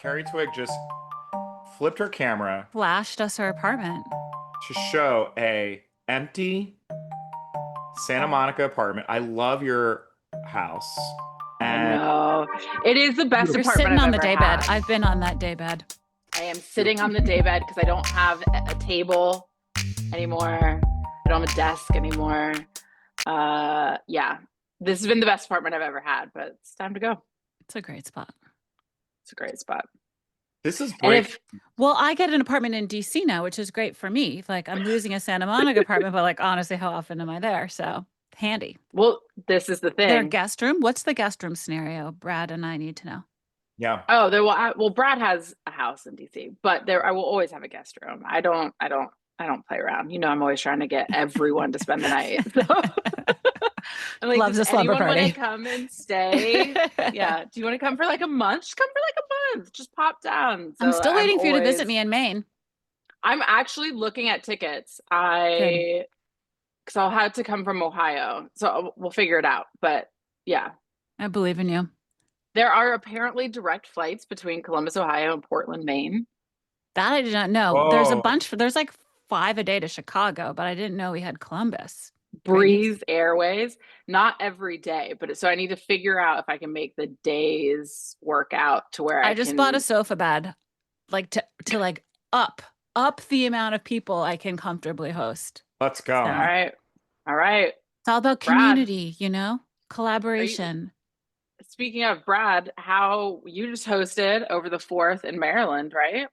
Carrie Twigg just flipped her camera Flashed us her apartment. to show a empty Santa Monica apartment. I love your house. I And know. It is the best You're apartment sitting I've on the ever daybed. had. I've been on that daybed. I am sitting on the daybed because I don't have a table anymore. I don't have a desk anymore. Yeah. This has been the best apartment I've ever had, but it's time to go. It's a great spot. It's a great spot. this is And break. if Well, I get an apartment in DC now, which is great for me. Like I'm losing a Santa Monica apartment, but like honestly, how often am I there? So handy. well, this is the Their thing. guest room. What's the guest room scenario? Brad and I need to know. Yeah. Oh, well, Brad has a house in DC, but there I will always have a guest room. I don't play around. You know, I'm always trying to get everyone to spend the night. So I'm like, Loves does a slumber anyone want party. to come and stay? Yeah. Do you want to come for like a month? Just come for like a month. Just pop down. I'm So still waiting for you to visit me in Maine. I'm actually looking at tickets. Good. Because I'll have to come from Ohio. So we'll figure it out. But yeah, I believe in you. there are apparently direct flights between Columbus, Ohio and Portland, Maine. That I did not know. There's a Oh, bunch. There's like 5 a day to Chicago, but I didn't know we had Columbus. Great news. Breeze Airways, not every day, but so I need to figure out if I can make the days work out to where I I just bought a can. sofa bed, like to like up the amount of people I can comfortably host. let's So go. All right. All right. it's all about Brad, community, are you collaboration. speaking of Brad, how you just hosted over the 4th in Maryland, right?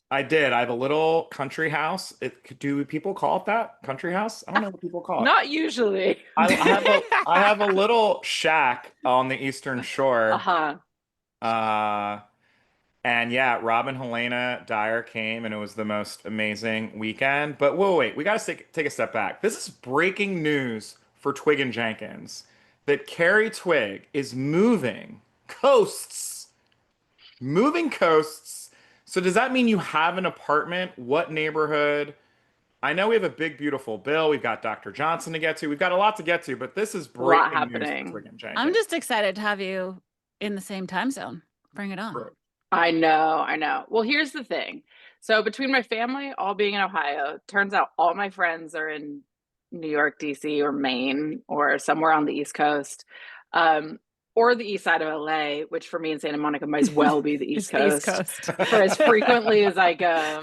I did. I have a little country house. Do people call it that? Country house? I don't know what people call it. Not usually. I have a little shack on the Eastern Shore. Uh-huh. Uh, and yeah, Rob and Helena Dyer came, and it was the most amazing weekend. But whoa, wait, we got to take a step back. This is breaking news for Twig and Jenkins that Carrie Twig is coasts, moving coasts. So does that mean you have an apartment? What neighborhood? I know we have a big, beautiful bill. We've got Dr. Johnson to get to. We've got a lot to get to, but this is A lot breaking news for happening. Twig and I'm Jenkins. just excited to have you in the same time zone. Bring it on. I know, I know. Well, here's the thing. So between my family all being in Ohio, turns out all my friends are in New York, DC, or Maine, or somewhere on the East Coast, or the east side of LA, which for me in Santa Monica might as well be the East It's the East Coast Coast. for as frequently as I go.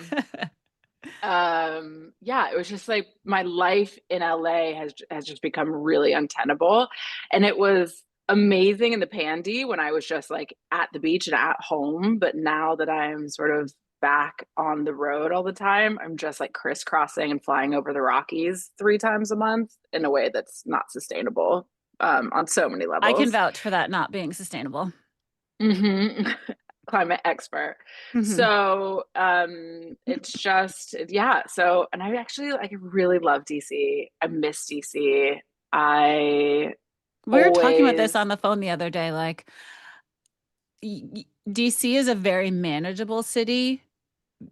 Yeah, it was just like my life in LA has just become really untenable, and it was amazing in the pandy when I was just like at the beach and at home, but now that I'm sort of back on the road all the time, I'm just like crisscrossing and flying over the Rockies 3 times a month in a way that's not sustainable, on so many I can levels. vouch for that not being sustainable. Hmm. Climate expert. Mhm. So it's just, yeah. So, and I actually like really love DC. I miss DC. I We were talking about this always, on the phone the other day. Like, DC is a very manageable city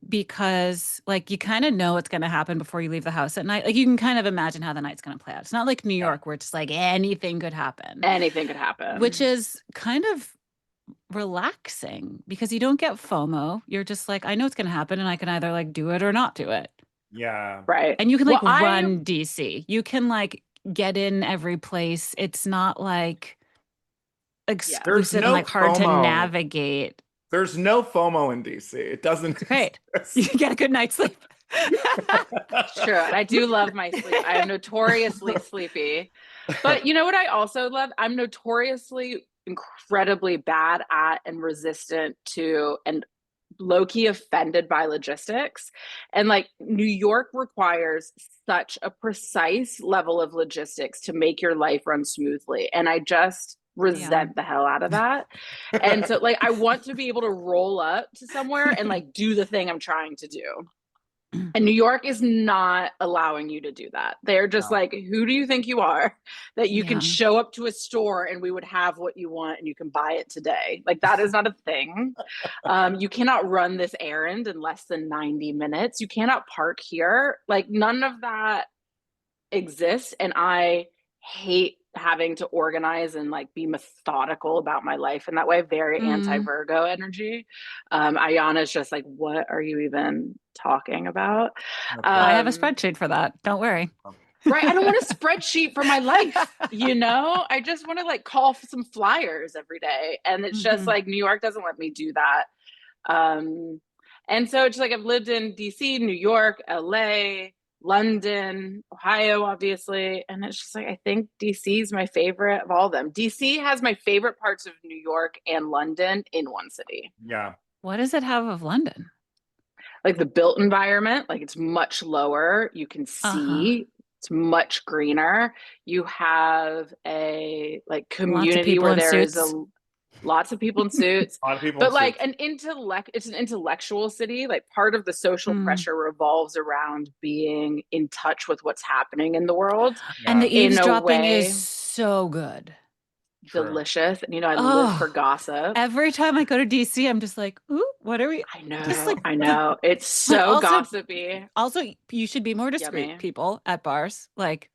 because, like, you kind of know what's going to happen before you leave the house at night. Like, you can kind of imagine how the night's going to play out. It's not like New Yeah. York where it's like anything could happen, anything could which happen. is kind of relaxing because you don't get FOMO. You're just like, I know it's going to happen and I can either like do it or not do it. Yeah. Right. And you can like Well, I, run DC. You can like get in every place. It's not like yeah. There's exclusive and no like hard to FOMO. navigate. There's no FOMO in DC. It doesn't It's great. You exist. get a good night's sleep. True. And I do love my sleep. I am notoriously sleepy. But you know what I also love? I'm notoriously incredibly bad at and resistant to and low-key offended by logistics. And like New York requires such a precise level of logistics to make your life run smoothly. And I just Yeah. resent the hell out of that. And so like I want to be able to roll up to somewhere and like do the thing I'm trying to do. And New York is not allowing you to do that. They're just No. like, who do you think you are that you can Yeah. show up to a store and we would have what you want and you can buy it today? Like, that is not a thing. You cannot run this errand in less than 90 minutes. You cannot park here. Like, none of that exists. And I hate having to organize and like be methodical about my life in that way. Very anti-Virgo energy. Ayana's just like, what are you even talking about? I have a spreadsheet for that. Don't worry. Right. I don't want a spreadsheet for my life. I just want to like call for some flyers every day. And it's just like New York doesn't let me do that. And so it's like I've lived in DC, New York, LA, London, Ohio, obviously. And it's just like I think DC is my favorite of all of them. DC has my favorite parts of New York and London in one city. Yeah. What does it have of London? Like the built environment, like it's much lower. You can see it's much greener. You have a like community where there's lots of people in suits, A lot of people but in like suits. it's an intellectual city. Like part of the social pressure revolves around being in touch with what's happening in the world. And the in eavesdropping a way, is so good. delicious. And I live for gossip. Every time I go to DC, I'm just like, ooh, what are we? I know. Just like, I know. It's so gossipy. Also, you should be more discreet, Yummy. people at bars. Like,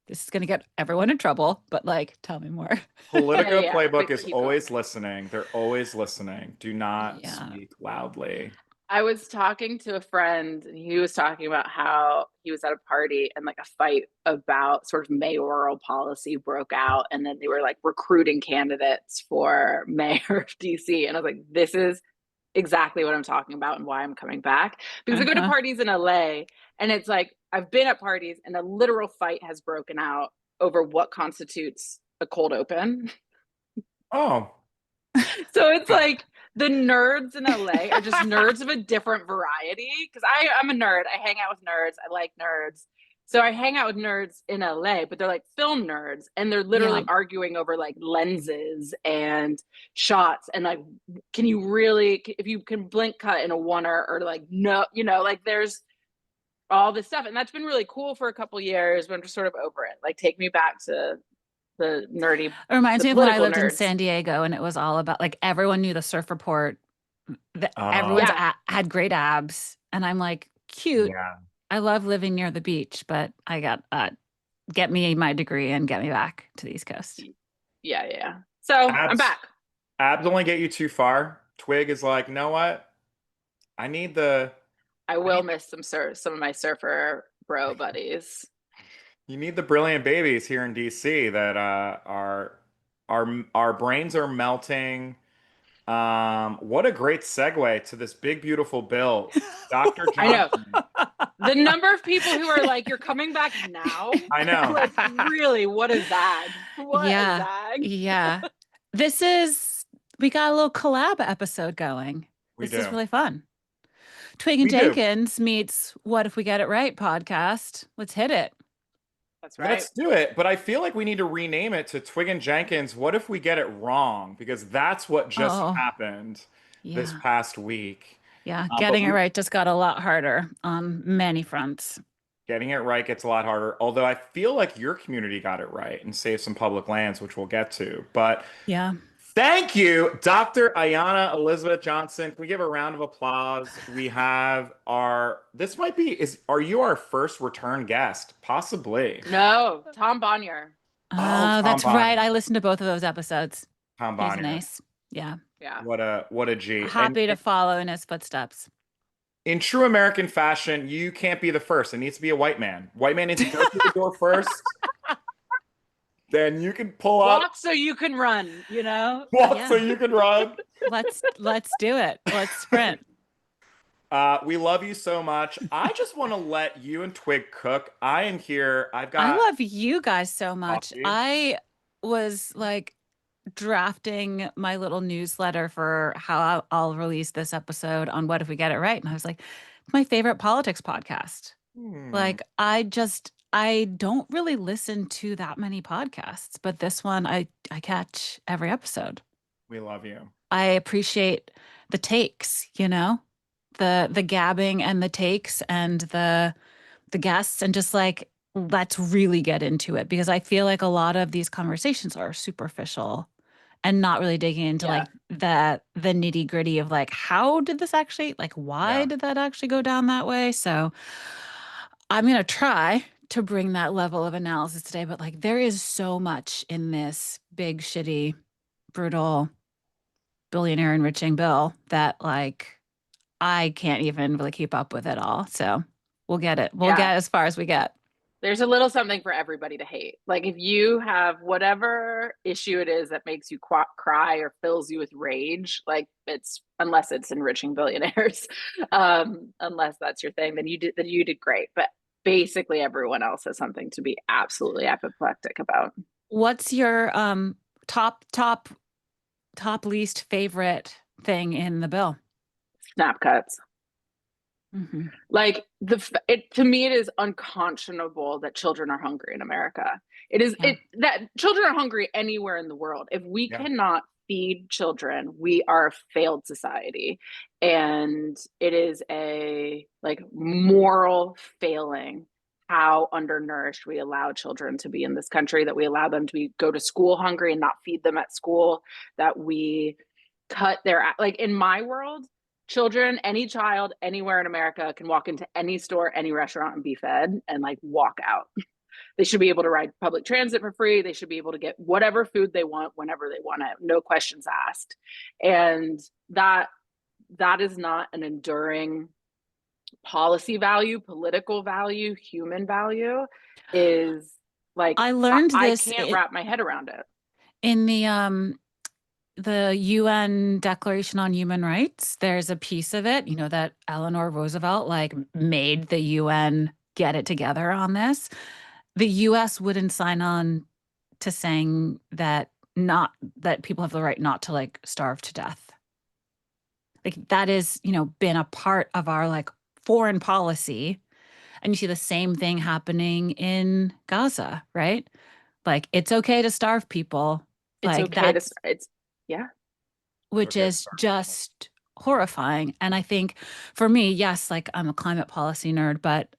this is going to get everyone in trouble, but like, tell me more. Politico Playbook is always listening. They're always listening. Do not speak loudly. I was talking to a friend and he was talking about how he was at a party and like a fight about sort of mayoral policy broke out. And then they were like recruiting candidates for mayor of DC. And I was like, this is exactly what I'm talking about and why I'm coming back. Because I go to parties in LA and it's like, I've been at parties and a literal fight has broken out over what constitutes a cold open. Oh. So it's like the nerds in LA are just nerds of a different variety. Because I'm a nerd. I hang out with nerds. I like nerds. So I hang out with nerds in LA, but they're like film nerds and they're literally arguing over like lenses and shots. And like, can you really, if you can blink cut in a oneer or like, no, like there's all this stuff. And that's been really cool for a couple years, but I'm just sort of over it. Like take me back to the nerdy. It reminds me of when I lived nerds. in San Diego and it was all about like everyone knew the surf report. Everyone had great abs. And I'm like, cute. Yeah. I love living near the beach, but I got get me my degree and get me back to the East Coast. Yeah. So I'm back. Abs only get you too far. Twigg is like, you know what? I will miss some of my surfer bro buddies. You need the brilliant babies here in DC that our brains are melting. What a great segue to this big beautiful bill, Dr. Johnson. I know. The number of people who are like, "You're coming back now." I know. Like, really, what is that? Yeah. We got a little collab episode going. This is really fun. Twigg and Jenkins meets What If We Get It Right podcast. Let's hit it. That's right. Let's do it. But I feel like we need to rename it to Twigg and Jenkins. What if we get it wrong? Because that's what just happened this past week. Yeah, getting it right just got a lot harder on many fronts. Getting it right gets a lot harder. Although I feel like your community got it right and saved some public lands, which we'll get to. But thank you, Dr. Ayana Elizabeth Johnson. Can we give a round of applause? We have are you our first return guest? Possibly. No, Tom Bonnier. Oh, that's right. I listened to both of those episodes. Tom Bonnier. He's nice. Yeah. What a G. Happy to follow in his footsteps. In true American fashion, you can't be the first. It needs to be a white man. White man needs to go through the door first. Then you can pull up. Walk so you can run, Walk so you can run. Let's do it. Let's sprint. We love you so much. I just want to let you and Twigg cook. I am here. I love you guys so much. Coffee. I was like drafting my little newsletter for how I'll release this episode on What If We Get It Right. And I was like, my favorite politics podcast. Like, I don't really listen to that many podcasts, but this one I catch every episode. We love you. I appreciate the takes, the gabbing and the takes and the guests, and just like, let's really get into it, because I feel like a lot of these conversations are superficial and not really digging into like the nitty gritty of like, how did this actually, like, why did that actually go down that way? So I'm going to try to bring that level of analysis today, but like there is so much in this big, shitty, brutal billionaire enriching bill that like I can't even really keep up with it all. So we'll get it. We'll get as far as we get. There's a little something for everybody to hate. Like if you have whatever issue it is that makes you cry or fills you with rage, like it's, unless it's enriching billionaires, unless that's your thing, then you did great. But basically everyone else has something to be absolutely apoplectic about. What's your top least favorite thing in the bill? Snap cuts. Mm-hmm. Like to me, it is unconscionable that children are hungry in America. It is that children are hungry anywhere in the world. If we cannot feed children, we are a failed society, and it is a like moral failing how undernourished we allow children to be in this country, that we allow them to go to school hungry and not feed them at school, that we cut their, like in my world, children, any child anywhere in America can walk into any store, any restaurant and be fed and like walk out. They should be able to ride public transit for free. They should be able to get whatever food they want whenever they want it, no questions asked. And that is not an enduring policy value, political value, human value. Is like I learned this. I can't wrap my head around it. In the UN Declaration on Human Rights, there's a piece of it, that Eleanor Roosevelt like made the UN get it together on this. The US wouldn't sign on to saying that people have the right not to like starve to death. Like that is, been a part of our like foreign policy. And you see the same thing happening in Gaza, right? Like it's okay to starve people. It's like okay which is just horrifying. And I think for me, yes, like I'm a climate policy nerd, but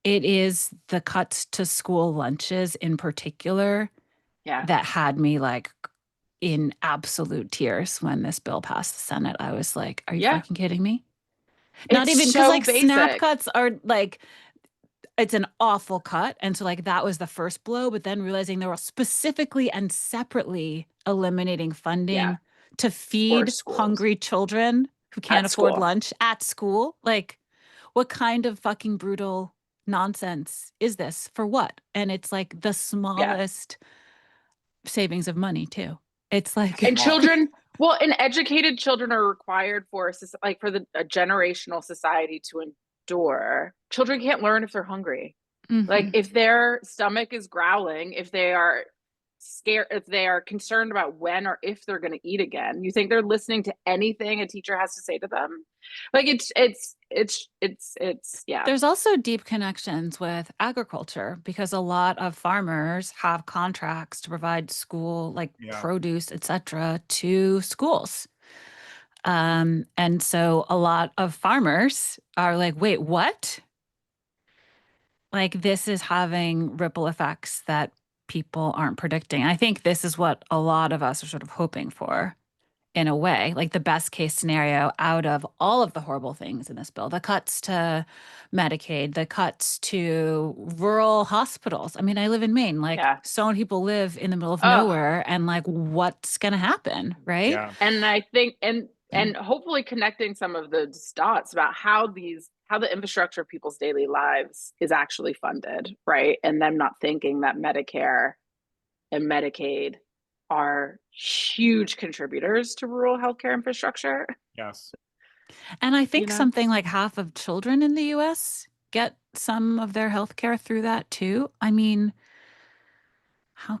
it is the cuts to school lunches in particular that had me like in absolute tears when this bill passed the Senate. I was like, are you fucking kidding me? Not even because like basic. Snap cuts are like, it's an awful cut. And so like that was the first blow, but then realizing they were specifically and separately eliminating funding to feed hungry children who can't afford lunch at school. Like what kind of fucking brutal nonsense is this? For what? And it's like the smallest savings of money too. It's like, and children, well, and educated children are required for like for a generational society to endure. Children can't learn if they're hungry. Mm-hmm. Like if their stomach is growling, if they are scared, if they are concerned about when or if they're going to eat again, you think they're listening to anything a teacher has to say to them? Like it's There's also deep connections with agriculture because a lot of farmers have contracts to provide school, like produce, etc., to schools. And so a lot of farmers are like, wait, what? Like this is having ripple effects that people aren't predicting. I think this is what a lot of us are sort of hoping for in a way, like the best case scenario out of all of the horrible things in this bill, the cuts to Medicaid, the cuts to rural hospitals. I mean, I live in Maine, like so many people live in the middle of nowhere and like what's going to happen, right? Yeah. And I think, and hopefully connecting some of the dots about how the infrastructure of people's daily lives is actually funded, right? And them not thinking that Medicare and Medicaid are huge contributors to rural healthcare infrastructure. Yes. And I think something like half of children in the US get some of their healthcare through that too. I mean, how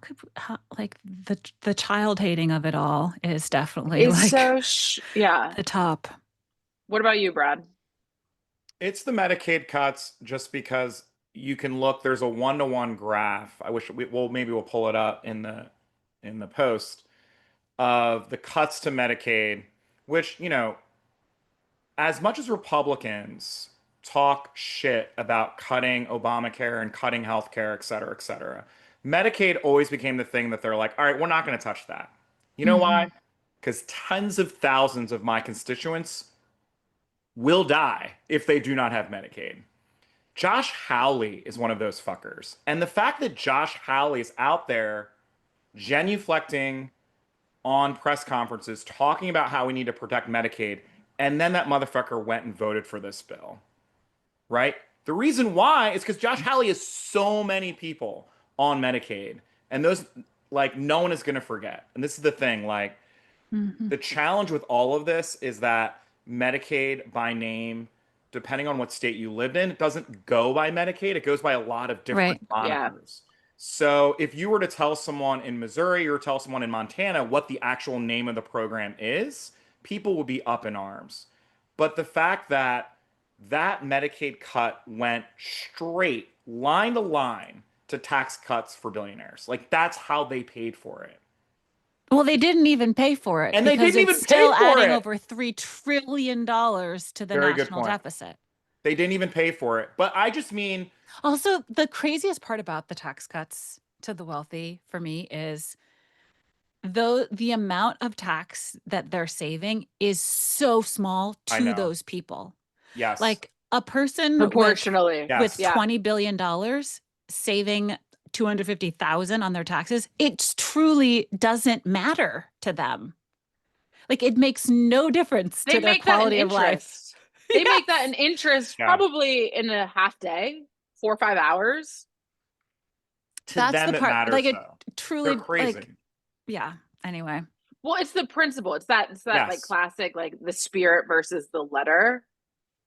like the child hating of it all is definitely it's like so the top. What about you, Brad? It's the Medicaid cuts just because you can look, there's a one-to-one graph. I wish maybe we'll pull it up in the post of the cuts to Medicaid, which, as much as Republicans talk shit about cutting Obamacare and cutting healthcare, et cetera, Medicaid always became the thing that they're like, all right, we're not going to touch that. You know why? Because tens of thousands of my constituents will die if they do not have Medicaid. Josh Hawley is one of those fuckers. And the fact that Josh Hawley is out there genuflecting on press conferences talking about how we need to protect Medicaid, and then that motherfucker went and voted for this bill, right? The reason why is because Josh Hawley has so many people on Medicaid, and those, like, no one is going to forget. And this is the thing, like, the challenge with all of this is that Medicaid by name, depending on what state you lived in, it doesn't go by Medicaid. It goes by a lot of Right. different monikers. So if you were to tell someone in Missouri or tell someone in Montana what the actual name of the program is, people would be up in arms. But the fact that that Medicaid cut went straight line to line to tax cuts for billionaires, like that's how they paid for it. Well, they didn't even pay for it And they because didn't it's even pay still for adding it. over $3 trillion to the Very good national point. deficit. They didn't even pay for it. But I just mean, Also, the craziest part about the tax cuts to the wealthy for me is though the amount of tax that they're saving is so small I to know. those people. Yes. Like a person Proportionally. Yes. with $20 billion saving 250,000 on their taxes, it truly doesn't matter to them. Like it makes no difference They to their make that an quality of life. interest. They make that an interest Yeah. probably in a half day, 4 or 5 hours. To That's them the it part, matters like it though. truly, They're crazy. like, yeah. Anyway, Well, it's the principle. It's that like Yes. classic, like the spirit versus the letter.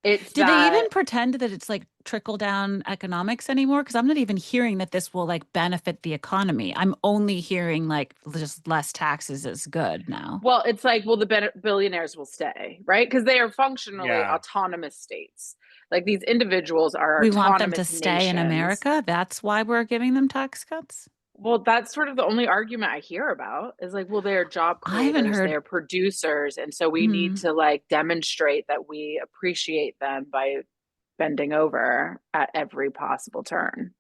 It's do they that even pretend that it's like trickle down economics anymore? Because I'm not even hearing that this will like benefit the economy. I'm only hearing like just less taxes is good now. well, it's like, well, the billionaires will stay, right? Because they are functionally Yeah. autonomous states. Like these individuals are We autonomous want them to stay in nations. America. That's why we're giving them tax cuts. Well, that's sort of the only argument I hear about is like, well, they're job I haven't creators, heard. they're producers, and so we need to like demonstrate that we appreciate them by bending over at every possible turn.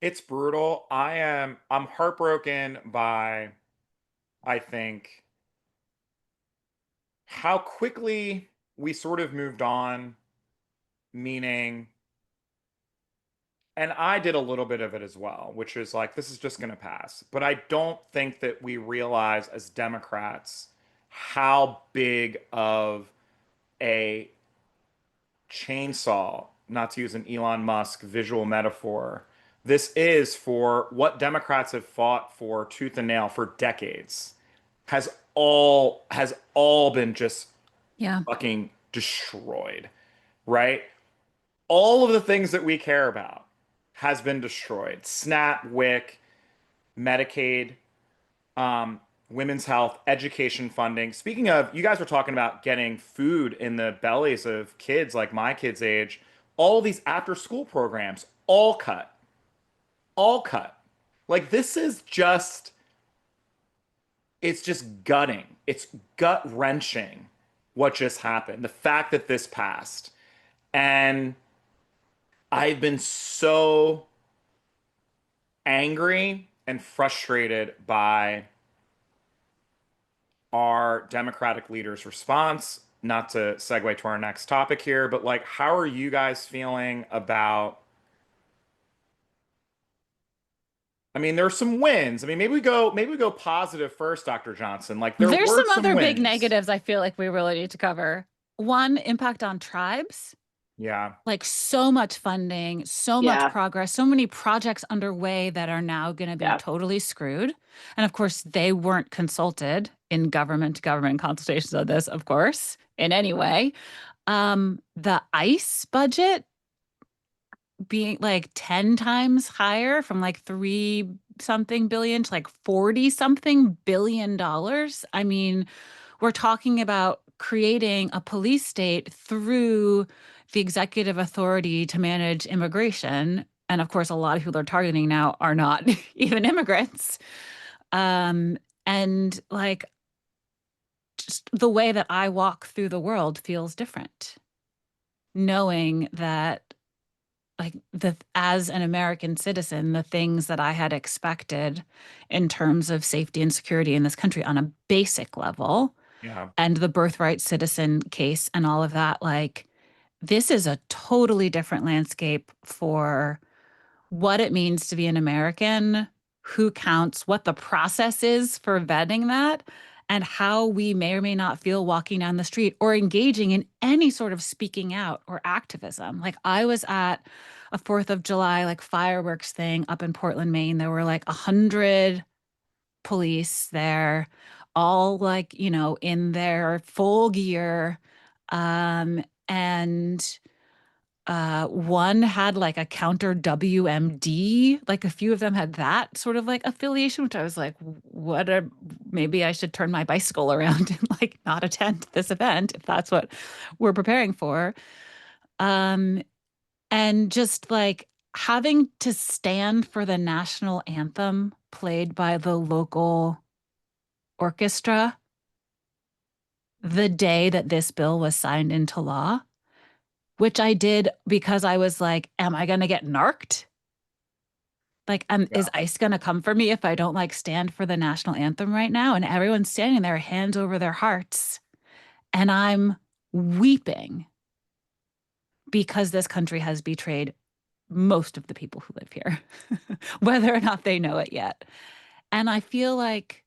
It's brutal. I'm heartbroken by, I think, how quickly we sort of moved on, meaning, and I did a little bit of it as well, which is like, this is just going to pass. But I don't think that we realize as Democrats how big of a chainsaw, not to use an Elon Musk visual metaphor, this is for what Democrats have fought for tooth and nail for decades. Has all been just Yeah. fucking destroyed, right? All of the things that we care about has been destroyed. SNAP, WIC, Medicaid, women's health, education funding. Speaking of, you guys were talking about getting food in the bellies of kids like my kids' age. All these after school programs, all cut. All cut. Like this is just, it's just gutting. It's gut wrenching what just happened. The fact that this passed. And I've been so angry and frustrated by our Democratic leader's response. Not to segue to our next topic here, but like, how are you guys feeling about? I mean, there are some wins. I mean, maybe we go positive first, Dr. Johnson. Like there There's were some some other big wins. negatives I feel like we really need to cover. One, impact on tribes. Yeah. Like so much funding, so Yeah. much progress, so many projects underway that are now going to be Yeah. totally screwed. And of course, they weren't consulted in government-to-government consultations on this, of course, in any way. The ICE budget being like 10 times higher from like 3 something billion to like 40 something billion dollars. I mean, we're talking about creating a police state through the executive authority to manage immigration. And of course, a lot of people they're targeting now are not even immigrants. And like just the way that I walk through the world feels different, knowing that like as an American citizen, the things that I had expected in terms of safety and security in this country on a basic level Yeah. and the birthright citizen case and all of that, like this is a totally different landscape for what it means to be an American, who counts, what the process is for vetting that, and how we may or may not feel walking down the street or engaging in any sort of speaking out or activism. Like I was at a 4th of July like fireworks thing up in Portland, Maine. There were like 100 police there, all like, you know, in their full gear. And one had like a counter WMD, like a few of them had that sort of like affiliation, which I was like, maybe I should turn my bicycle around and like not attend this event if that's what we're preparing for. Um, and just like having to stand for the national anthem played by the local orchestra the day that this bill was signed into law, which I did because I was like, am I going to get narked? Like, Yeah. is ICE going to come for me if I don't like stand for the national anthem right now? And everyone's standing there, hands over their hearts. And I'm weeping because this country has betrayed most of the people who live here, whether or not they know it yet. And I feel like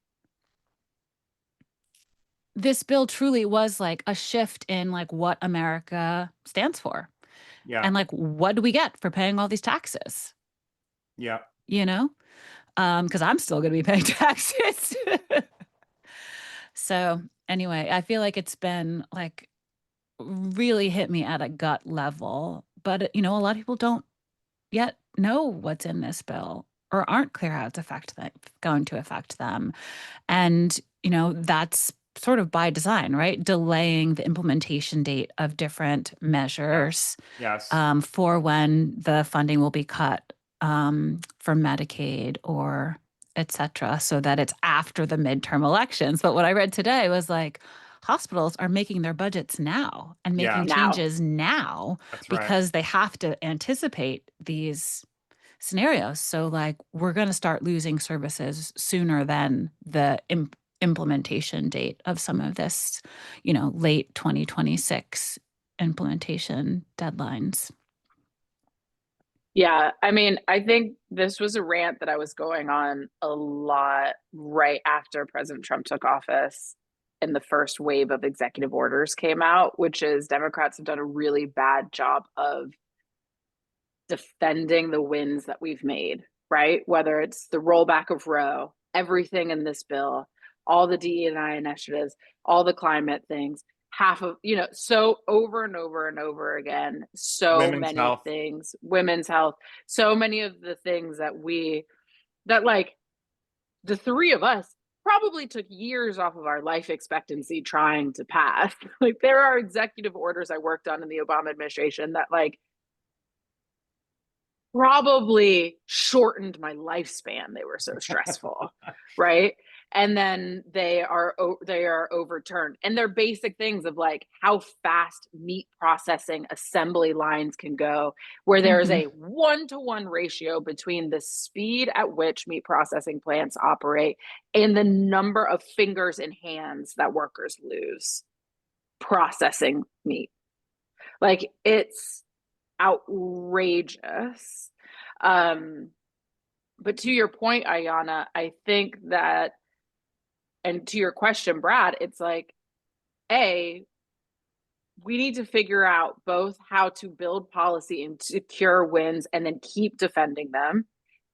this bill truly was like a shift in like what America stands for. Yeah. And like, what do we get for paying all these taxes? Yeah. You know? Because I'm still going to be paying taxes. So anyway, I feel like it's been like really hit me at a gut level. But, you know, a lot of people don't yet know what's in this bill or aren't clear how it's going to affect them. And, you know, that's sort of by design, right? Delaying the implementation date of different measures Yes. for when the funding will be cut for Medicaid or et cetera, so that it's after the midterm elections. But what I read today was like hospitals are making their budgets now and making Now. changes now That's right. because they have to anticipate these scenarios. So like we're going to start losing services sooner than the implementation date of some of this, you know, late 2026 implementation deadlines. Yeah, I mean, I think this was a rant that I was going on a lot right after President Trump took office and the first wave of executive orders came out, which is Democrats have done a really bad job of defending the wins that we've made, right? Whether it's the rollback of Roe, everything in this bill, all the DE&I initiatives, all the climate things, half of, you know, so over and over and over again, so Women's many health. things, women's health, so many of the things that like the three of us probably took years off of our life expectancy trying to pass. Like there are executive orders I worked on in the Obama administration that like probably shortened my lifespan. They were so stressful, right? And then they are overturned, and they're basic things of like how fast meat processing assembly lines can go, where there is a 1-to-1 ratio between the speed at which meat processing plants operate and the number of fingers and hands that workers lose processing meat. Like it's outrageous. But to your point, Ayana, I think that, and to your question, Brad, it's like, A, we need to figure out both how to build policy and secure wins and then keep defending them.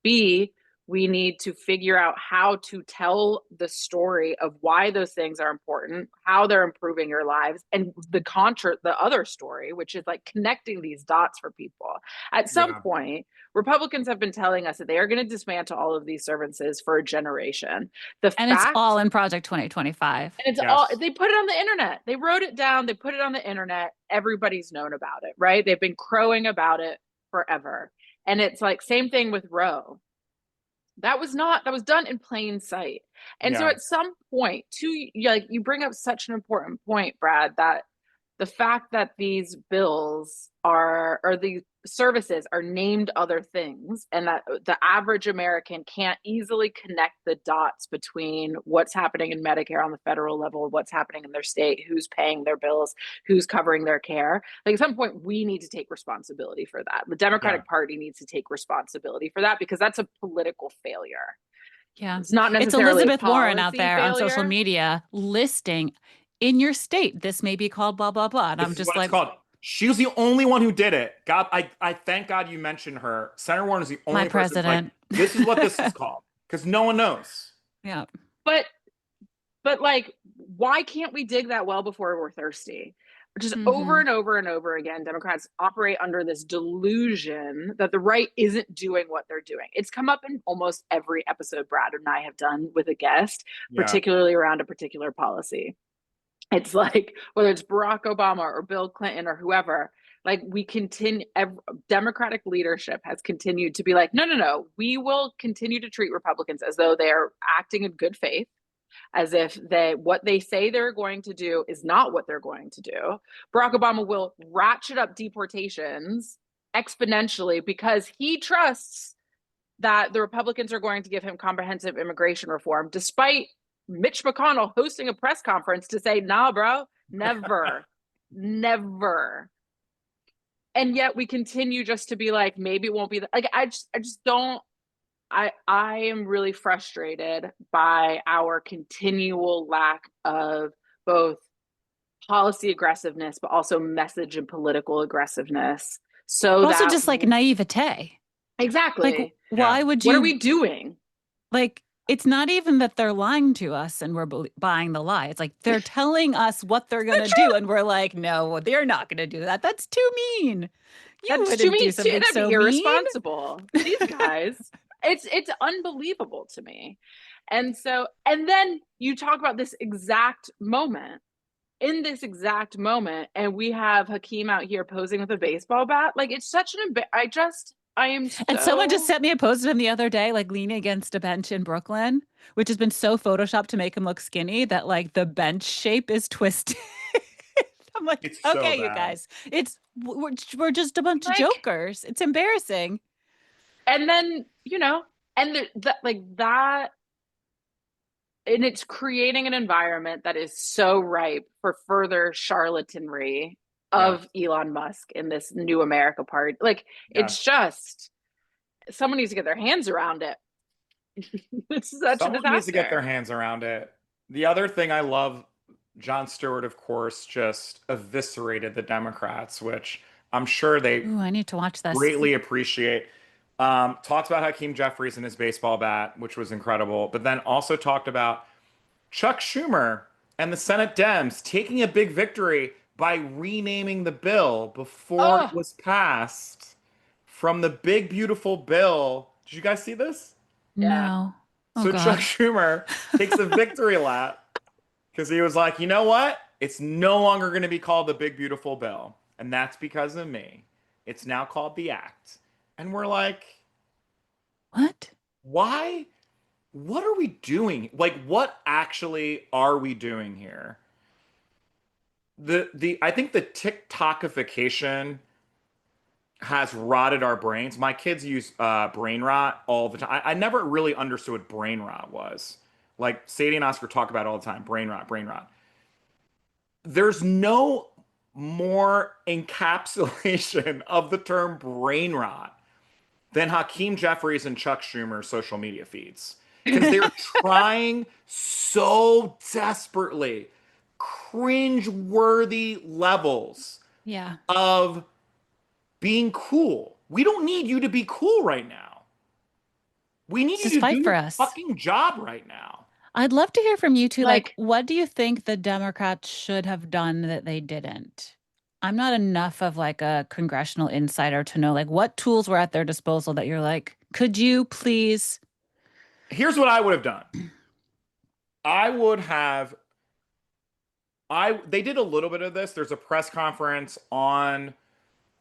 B, we need to figure out how to tell the story of why those things are important, how they're improving your lives, and the other story, which is like connecting these dots for people. At some Yeah. point, Republicans have been telling us that they are going to dismantle all of these services for a generation. And it's all in Project 2025. And it's all, they put it on the internet. They wrote it down. They put it on the internet. Everybody's known about it, right? They've been crowing about it forever. And it's like, same thing with Roe. That was done in plain sight. And so at some point, like you bring up such an important point, Brad, that the fact that these bills or these services are named other things, and that the average American can't easily connect the dots between what's happening in Medicare on the federal level, what's happening in their state, who's paying their bills, who's covering their care. Like at some point, we need to take responsibility for that. The Democratic Party needs to take responsibility for that, because that's a political failure. Yeah. It's not It's necessarily Elizabeth Warren out there on social failure. media listing in your state, this may be called blah, blah, blah. And This I'm is just what like, it's called. She was the only one who did it. God, I thank God you mentioned her. Senator Warren is the only my person who's like, president. this is what this is called. Because no one knows. Yeah. But like, why can't we dig that well before we're thirsty? Just over Mhm. and over and over again, Democrats operate under this delusion that the right isn't doing what they're doing. It's come up in almost every episode Brad and I have done with a guest, Yeah. particularly around a particular policy. It's like, whether it's Barack Obama or Bill Clinton or whoever, like we continue, Democratic leadership has continued to be like, no, we will continue to treat Republicans as though they are acting in good faith, as if what they say they're going to do is not what they're going to do. Barack Obama will ratchet up deportations exponentially because he trusts that the Republicans are going to give him comprehensive immigration reform, despite Mitch McConnell hosting a press conference to say, nah, bro, never, never. And yet we continue just to be like, maybe it won't be like, I just don't. I am really frustrated by our continual lack of both policy aggressiveness, but also message and political aggressiveness. So But also that just like naivete. exactly, Like, why would what you? are we doing? Like, it's not even that they're lying to us and we're buying the lie. It's like they're telling us what they're going to do. And we're like, no, they're not going to do that. That's too mean. You That's wouldn't too mean. do something That'd so be mean. irresponsible. These guys, it's unbelievable to me. And then you talk about this exact moment. In this exact moment, and we have Hakeem out here posing with a baseball bat. Like, it's such an I am so... And someone just sent me a post of him the other day, like leaning against a bench in Brooklyn, which has been so photoshopped to make him look skinny that like the bench shape is twisted. I'm like, It's okay, so you bad. guys, we're just a bunch of jokers. It's embarrassing. And then, and that, and it's creating an environment that is so ripe for further charlatanry of Elon Musk in this new America part. Like, it's just, someone needs to get their hands around it. It's such Someone a disaster. needs to get their hands around it. The other thing I love, Jon Stewart, of course, just eviscerated the Democrats, which I'm sure they I need to watch this. Greatly appreciate. Talked about Hakeem Jeffries and his baseball bat, which was incredible, but then also talked about Chuck Schumer and the Senate Dems taking a big victory by renaming the bill before it was passed from the big, beautiful bill. Did you guys see this? No. Oh, so God. Chuck Schumer takes a victory lap because he was like, you know what? It's no longer going to be called the big, beautiful bill. And that's because of me. It's now called the Act. And we're like, what? Why? What are we doing? Like, what actually are we doing here? I think the TikTokification has rotted our brains. My kids use brain rot all the time. I never really understood what brain rot was. Like Sadie and Oscar talk about it all the time. Brain rot, brain rot. There's no more encapsulation of the term brain rot than Hakeem Jeffries and Chuck Schumer's social media feeds. Because they're trying so desperately, cringe-worthy levels of being cool. We don't need you to be cool right now. We need you to fight do for your us. fucking job right now. I'd love to hear from you two. Like, what do you think the Democrats should have done that they didn't? I'm not enough of like a congressional insider to know like what tools were at their disposal that you're like, could you please? Here's what I would have done. They did a little bit of this. There's a press conference on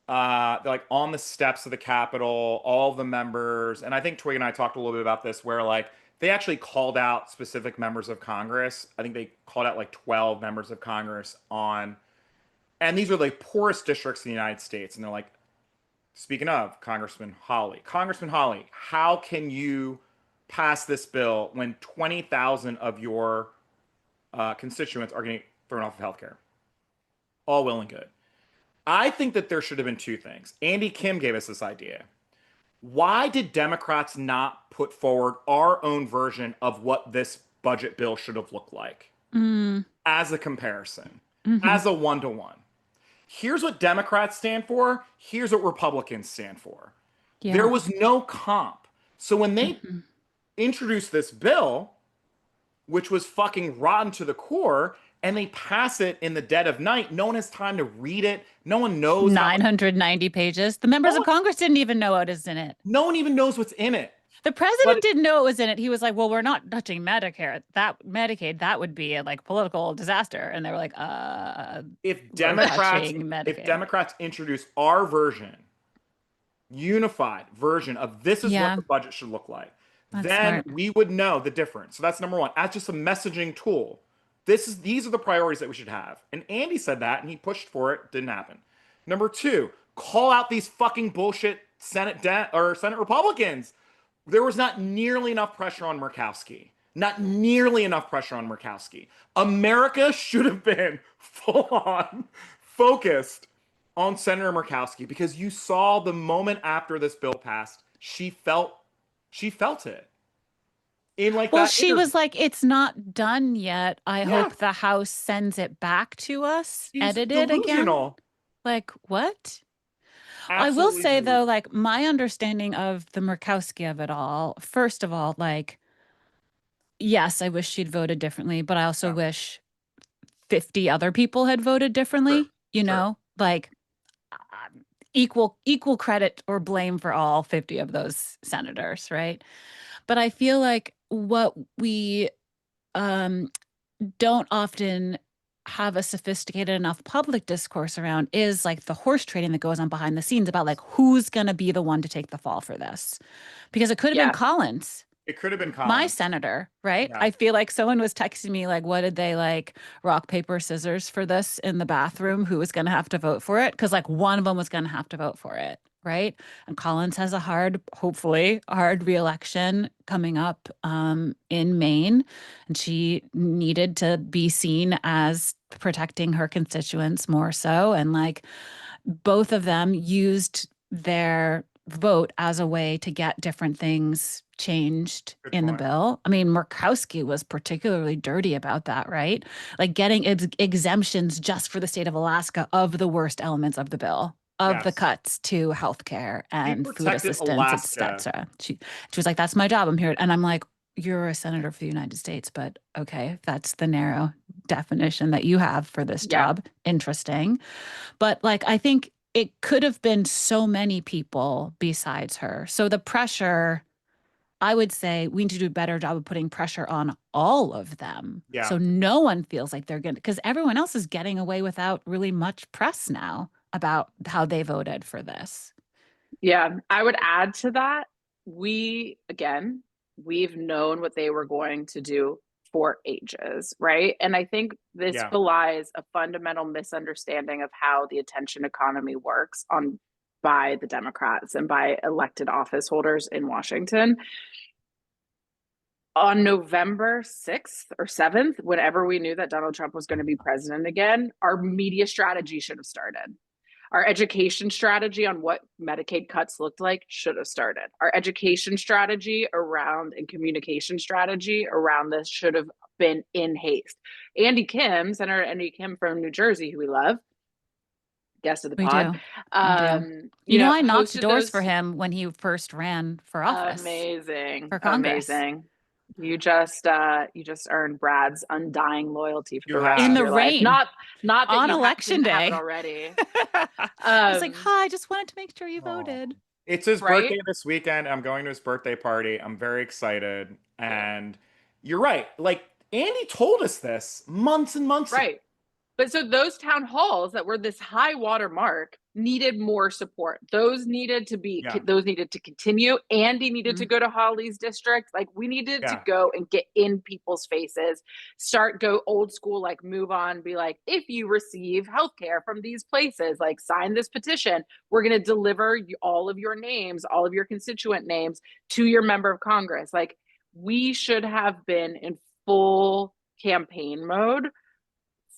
like on the steps of the Capitol, all the members, and I think Twigg and I talked a little bit about this, where like they actually called out specific members of Congress. I think they called out like 12 members of Congress and these are the poorest districts in the United States, and they're like, speaking of Congressman Hawley, how can you pass this bill when 20,000 of your constituents are getting thrown off of healthcare? All well and good. I think that there should have been two things. Andy Kim gave us this idea. Why did Democrats not put forward our own version of what this budget bill should have looked like as a comparison, as a one-to-one? Here's what Democrats stand for. Here's what Republicans stand for. Yeah. There was no comp. So when they introduced this bill, which was fucking rotten to the core, and they pass it in the dead of night, no one has time to read it. No one knows. 990 pages. The members of Congress didn't even know what is in it. No one even knows what's in it. The president didn't know it was in it. He was like, well, we're not touching Medicare. Medicaid, that would be a like political disaster. And they were like, if Democrats introduce our version, unified version of this is what the budget should look like, then we would know the difference. So that's number one. As just a messaging tool, these are the priorities that we should have. And Andy said that, and he pushed for it. Didn't happen. Number two, call out these fucking bullshit Senate Republicans. There was not nearly enough pressure on Murkowski. Not nearly enough pressure on Murkowski. America should have been full on focused on Senator Murkowski, because you saw the moment after this bill passed, she felt it. In like well, that she interview. was like, it's not done yet. I hope the House sends it back to us, She's edited delusional. again. Like, what? Absolutely I will say delusional. though, like my understanding of the Murkowski of it all, first of all, like, yes, I wish she'd voted differently, but I also wish 50 other people had voted differently. Sure. You know, like equal credit or blame for all 50 of those senators, right? But I feel like what we don't often have a sophisticated enough public discourse around is like the horse trading that goes on behind the scenes about like who's going to be the one to take the fall for this, because it could have been Collins. It could have been Collins. My senator, right? Yeah. I feel like someone was texting me like, what did they like rock, paper, scissors for this in the bathroom? Who was going to have to vote for it? Because like one of them was going to have to vote for it, right? And Collins has hopefully hard reelection coming up in Maine. And she needed to be seen as protecting her constituents more so. And like both of them used their vote as a way to get different things changed in the bill. I mean, Murkowski was particularly dirty about that, right? Like getting exemptions just for the state of Alaska of the worst elements of the bill, of the cuts to healthcare and food assistance, etc. She was like, that's my job. I'm here. And I'm like, you're a senator for the United States, but okay, if that's the narrow definition that you have for this job, interesting. But like, I think it could have been so many people besides her. So the pressure, I would say we need to do a better job of putting pressure on all of them. Yeah. So no one feels like they're going to, because everyone else is getting away without really much press now about how they voted for this. Yeah, I would add to that. We've known what they were going to do for ages, right? And I think this belies a fundamental misunderstanding of how the attention economy works by the Democrats and by elected office holders in Washington. On November 6th or 7th, whenever we knew that Donald Trump was going to be president again, our media strategy should have started. Our education strategy on what Medicaid cuts looked like should have started. Our education strategy around and communication strategy around this should have been in haste. Senator Andy Kim from New Jersey, who we love, guest of the pod. You know, I knocked doors for him when he first ran for office. Amazing. For Congress. Amazing. You just earned Brad's undying loyalty for the rest in of the your rain. Life. Not that on you election day already. I was like, hi, I just wanted to make sure you voted. It's his birthday this weekend. I'm going to his birthday party. I'm very excited. And you're right. Like Andy told us this months and months ago. But so those town halls that were this high water mark, needed more support. Those needed Yeah. to continue. Andy needed to go to Holly's district. Like, we needed to Yeah. go and get in people's faces, go old school, like move on, be like, if you receive healthcare from these places, like sign this petition. We're going to deliver all of your names, all of your constituent names to your member of Congress. Like, we should have been in full campaign mode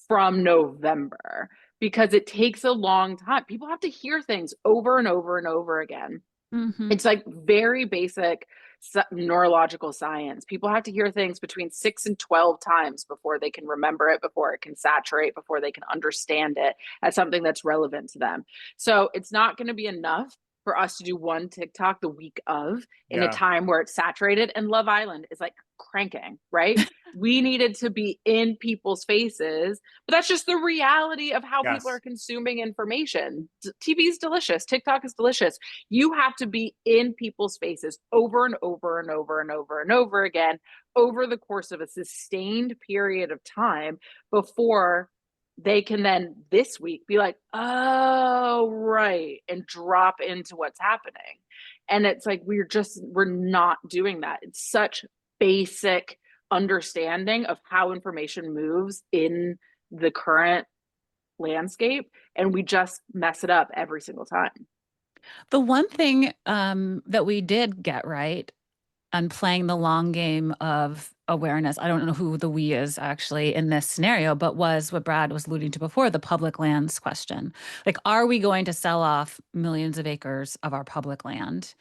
from November, because it takes a long time. People have to hear things over and over and over again. Mm-hmm. It's like very basic neurological science. People have to hear things between 6 and 12 times before they can remember it, before it can saturate, before they can understand it as something that's relevant to them. So it's not going to be enough for us to do one TikTok the week of in a Yeah. time where it's saturated and Love Island is like cranking, right? We needed to be in people's faces, but that's just the reality of how people are Yes. consuming information. TV is delicious. TikTok is delicious. You have to be in people's faces over and over and over and over and over again over the course of a sustained period of time before they can then this week be like, oh, right, and drop into what's happening. And it's like, we're not doing that. It's such basic understanding of how information moves in the current landscape, and we just mess it up every single time. The one thing that we did get right on playing the long game of awareness, I don't know who the we is actually in this scenario, but was what Brad was alluding to before, the public lands question. Like, are we going to sell off millions of acres of our public land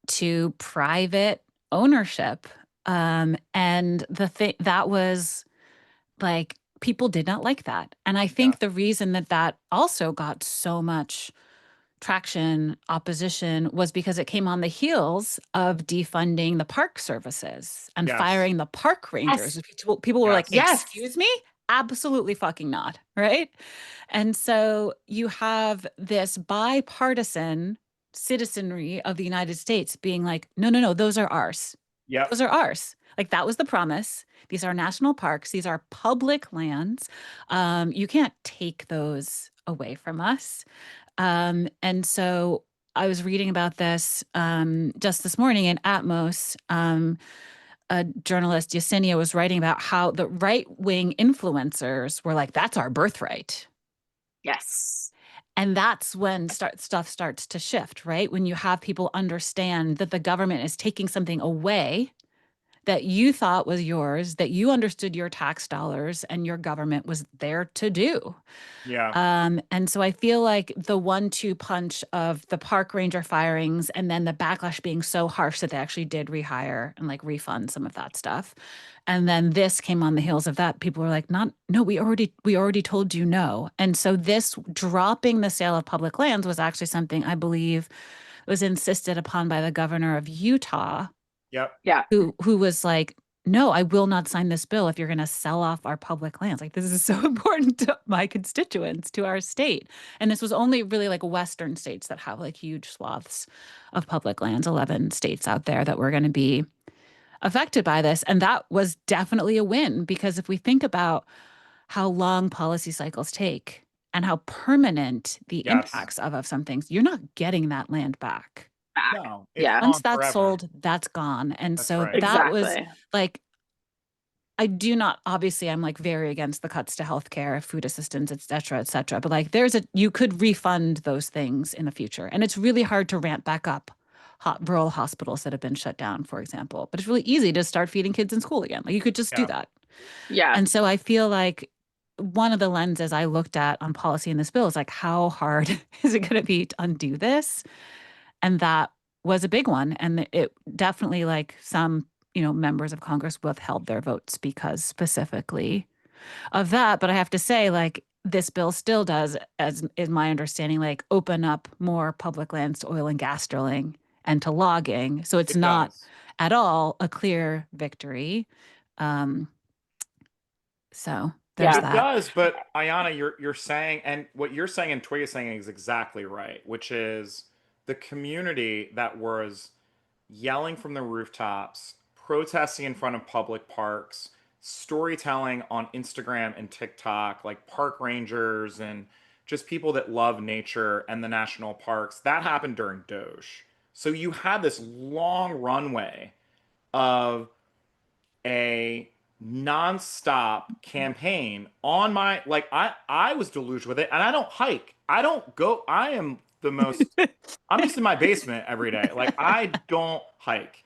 to private ownership? And the thing that was like, people did not like that. And I think the reason that that also got so much traction, opposition, was because it came on the heels of defunding the park services and Yes. firing the park rangers. Yes. People were like, Yes. excuse me? Absolutely fucking not. Right. And so you have this bipartisan citizenry of the United States being like, no, no, no, those are ours. Yep. Those are ours. Like, that was the promise. These are national parks. These are public lands. You can't take those away from us. And so I was reading about this just this morning in Atmos. A journalist, Yesenia, was writing about how the right-wing influencers were like, that's our birthright. Yes. And that's when stuff starts to shift, right? When you have people understand that the government is taking something away that you thought was yours, that you understood your tax dollars and your government was there to do. Yeah. And so I feel like the 1-2 punch of the park ranger firings and then the backlash being so harsh that they actually did rehire and like refund some of that stuff. And then this came on the heels of that. People were like, no, we already told you no. And so this dropping the sale of public lands was actually something I believe was insisted upon by the governor of Utah, Yep. Yeah. who was like, no, I will not sign this bill if you're going to sell off our public lands. Like, this is so important to my constituents, to our state. And this was only really like Western states that have like huge swaths of public lands, 11 states out there that were going to be affected by this. And that was definitely a win, because if we think about how long policy cycles take and how permanent the Yes. impacts of some things, you're not getting that land back. Back. No. It's Yeah. Once gone that's forever. sold, that's gone. And That's so right. that was Exactly. like, I do not, obviously, I'm like very against the cuts to healthcare, food assistance, et cetera, et cetera. But like, you could refund those things in the future. And it's really hard to ramp back up rural hospitals that have been shut down, for example. But it's really easy to start feeding kids in school again. Like, you could just do Yeah. that. Yeah. And so I feel like one of the lenses I looked at on policy in this bill is like, how hard is it going to be to undo this? And that was a big one. And it definitely, like, some, members of Congress withheld their votes because specifically of that. But I have to say, like, this bill still does, as is my understanding, like, open up more public lands to oil and gas drilling and to logging. So it's It not does. at all a clear victory. Um, so there's Yeah. It that. does, but Ayana, you're saying, and what you're saying and Twigg is saying is exactly right, which is the community that was yelling from the rooftops, protesting in front of public parks, storytelling on Instagram and TikTok, like park rangers and just people that love nature and the national parks, that happened during Doge. So you had this long runway of a nonstop campaign on my, like, I was deluged with it, and I don't hike. I don't go. I am the most. I'm just in my basement every day. Like, I don't hike,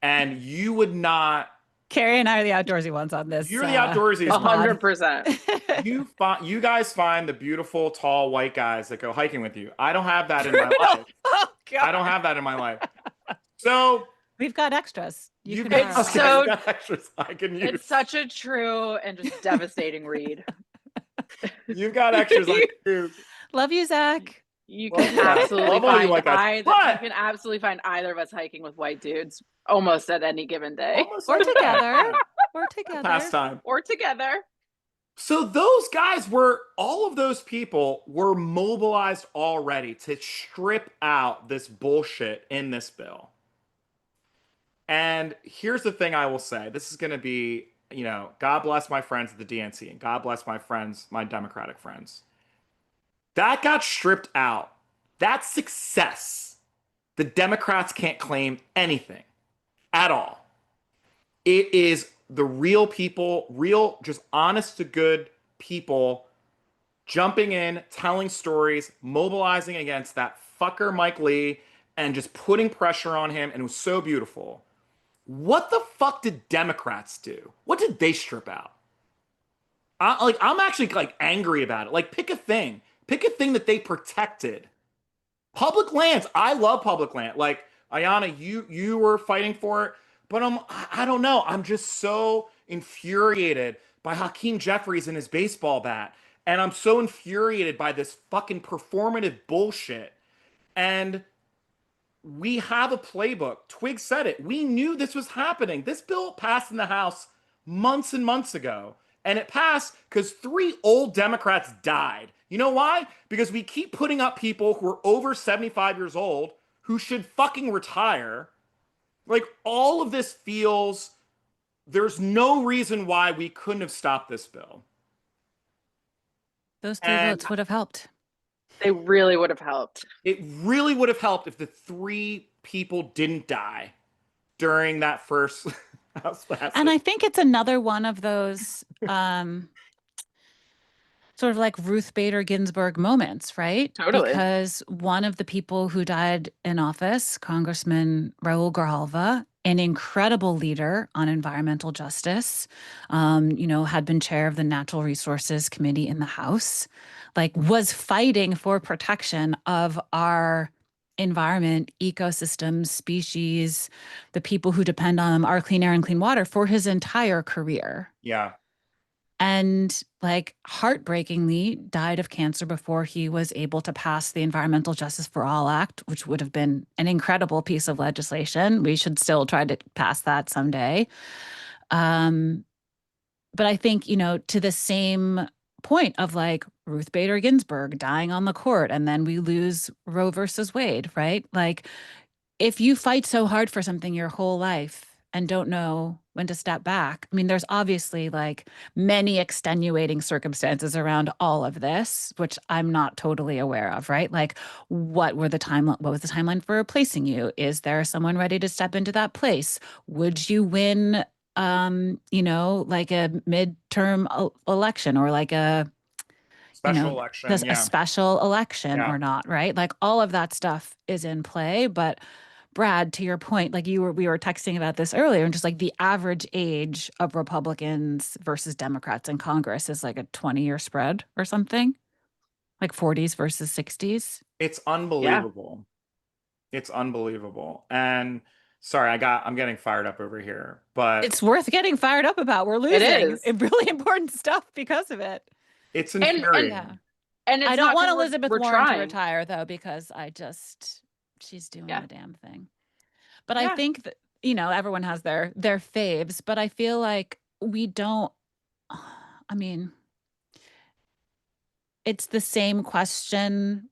and you would not. Carrie and I are the outdoorsy ones on this. You're the outdoorsy A one. 100%. You guys find the beautiful tall white guys that go hiking with you. I don't have that in my life. Oh, God. I don't have that in my life. So we've got extras. you've can got, borrow. you've got extras I can use. It's such a true and just devastating read. You've got extras I can use. Love you, Zach. You Love can you, Zach. absolutely Love all you find white guys. either. But- You can absolutely find either of us hiking with white dudes almost at any given day, Almost Or every day. together. Or together. Pastime. or together. So those guys were, all of those people were mobilized already to strip out this bullshit in this bill. And here's the thing I will say. This is going to be, you know, God bless my friends at the DNC and God bless my friends, my Democratic friends. That got stripped out. That's success. The Democrats can't claim anything at all. It is the real people, real, just honest to good people jumping in, telling stories, mobilizing against that fucker Mike Lee, and just putting pressure on him. And it was so beautiful. What the fuck did Democrats do? What did they strip out? I'm actually like angry about it. Like, pick a thing. Pick a thing that they protected. Public lands. I love public land. Like, Ayana, you were fighting for it, but I don't know. I'm just so infuriated by Hakeem Jeffries and his baseball bat. And I'm so infuriated by this fucking performative bullshit. And we have a playbook. Twigg said it. We knew this was happening. This bill passed in the House months and months ago. And it passed because 3 old Democrats died. You know why? Because we keep putting up people who are over 75 years old who should fucking retire. Like, all of this feels, there's no reason why we couldn't have stopped this bill. Those 3 votes would have helped. They really would have helped. It really would have helped if the 3 people didn't die during that first House passage. And I think it's another one of those sort of like Ruth Bader Ginsburg moments, right? Totally. Because one of the people who died in office, Congressman Raul Grijalva, an incredible leader on environmental justice, had been chair of the Natural Resources Committee in the House, like was fighting for protection of our environment, ecosystems, species, the people who depend on them, our clean air and clean water for his entire career. Yeah. And like heartbreakingly died of cancer before he was able to pass the Environmental Justice for All Act, which would have been an incredible piece of legislation. We should still try to pass that someday. But I think, to the same point of like Ruth Bader Ginsburg dying on the court, and then we lose Roe versus Wade, right? Like, if you fight so hard for something your whole life and don't know when to step back, I mean, there's obviously like many extenuating circumstances around all of this, which I'm not totally aware of, right? Like, what was the timeline for replacing you? Is there someone ready to step into that place? Would you win like a midterm election or like a Special election. a special election or not, right? Like, all of that stuff is in play. But Brad, to your point, like we were texting about this earlier, and just like the average age of Republicans versus Democrats in Congress is like a 20-year spread or something, like 40s versus 60s. It's unbelievable. Yeah. It's unbelievable. And sorry, I'm getting fired up over here, but it's worth getting fired up about. We're losing. It is. It's really important stuff because of it. It's infuriating. And it's I don't want 'cause Elizabeth we're Warren trying. to retire, though, because she's doing the damn thing. But I think that, everyone has their faves, but I feel like we don't, I mean, it's the same question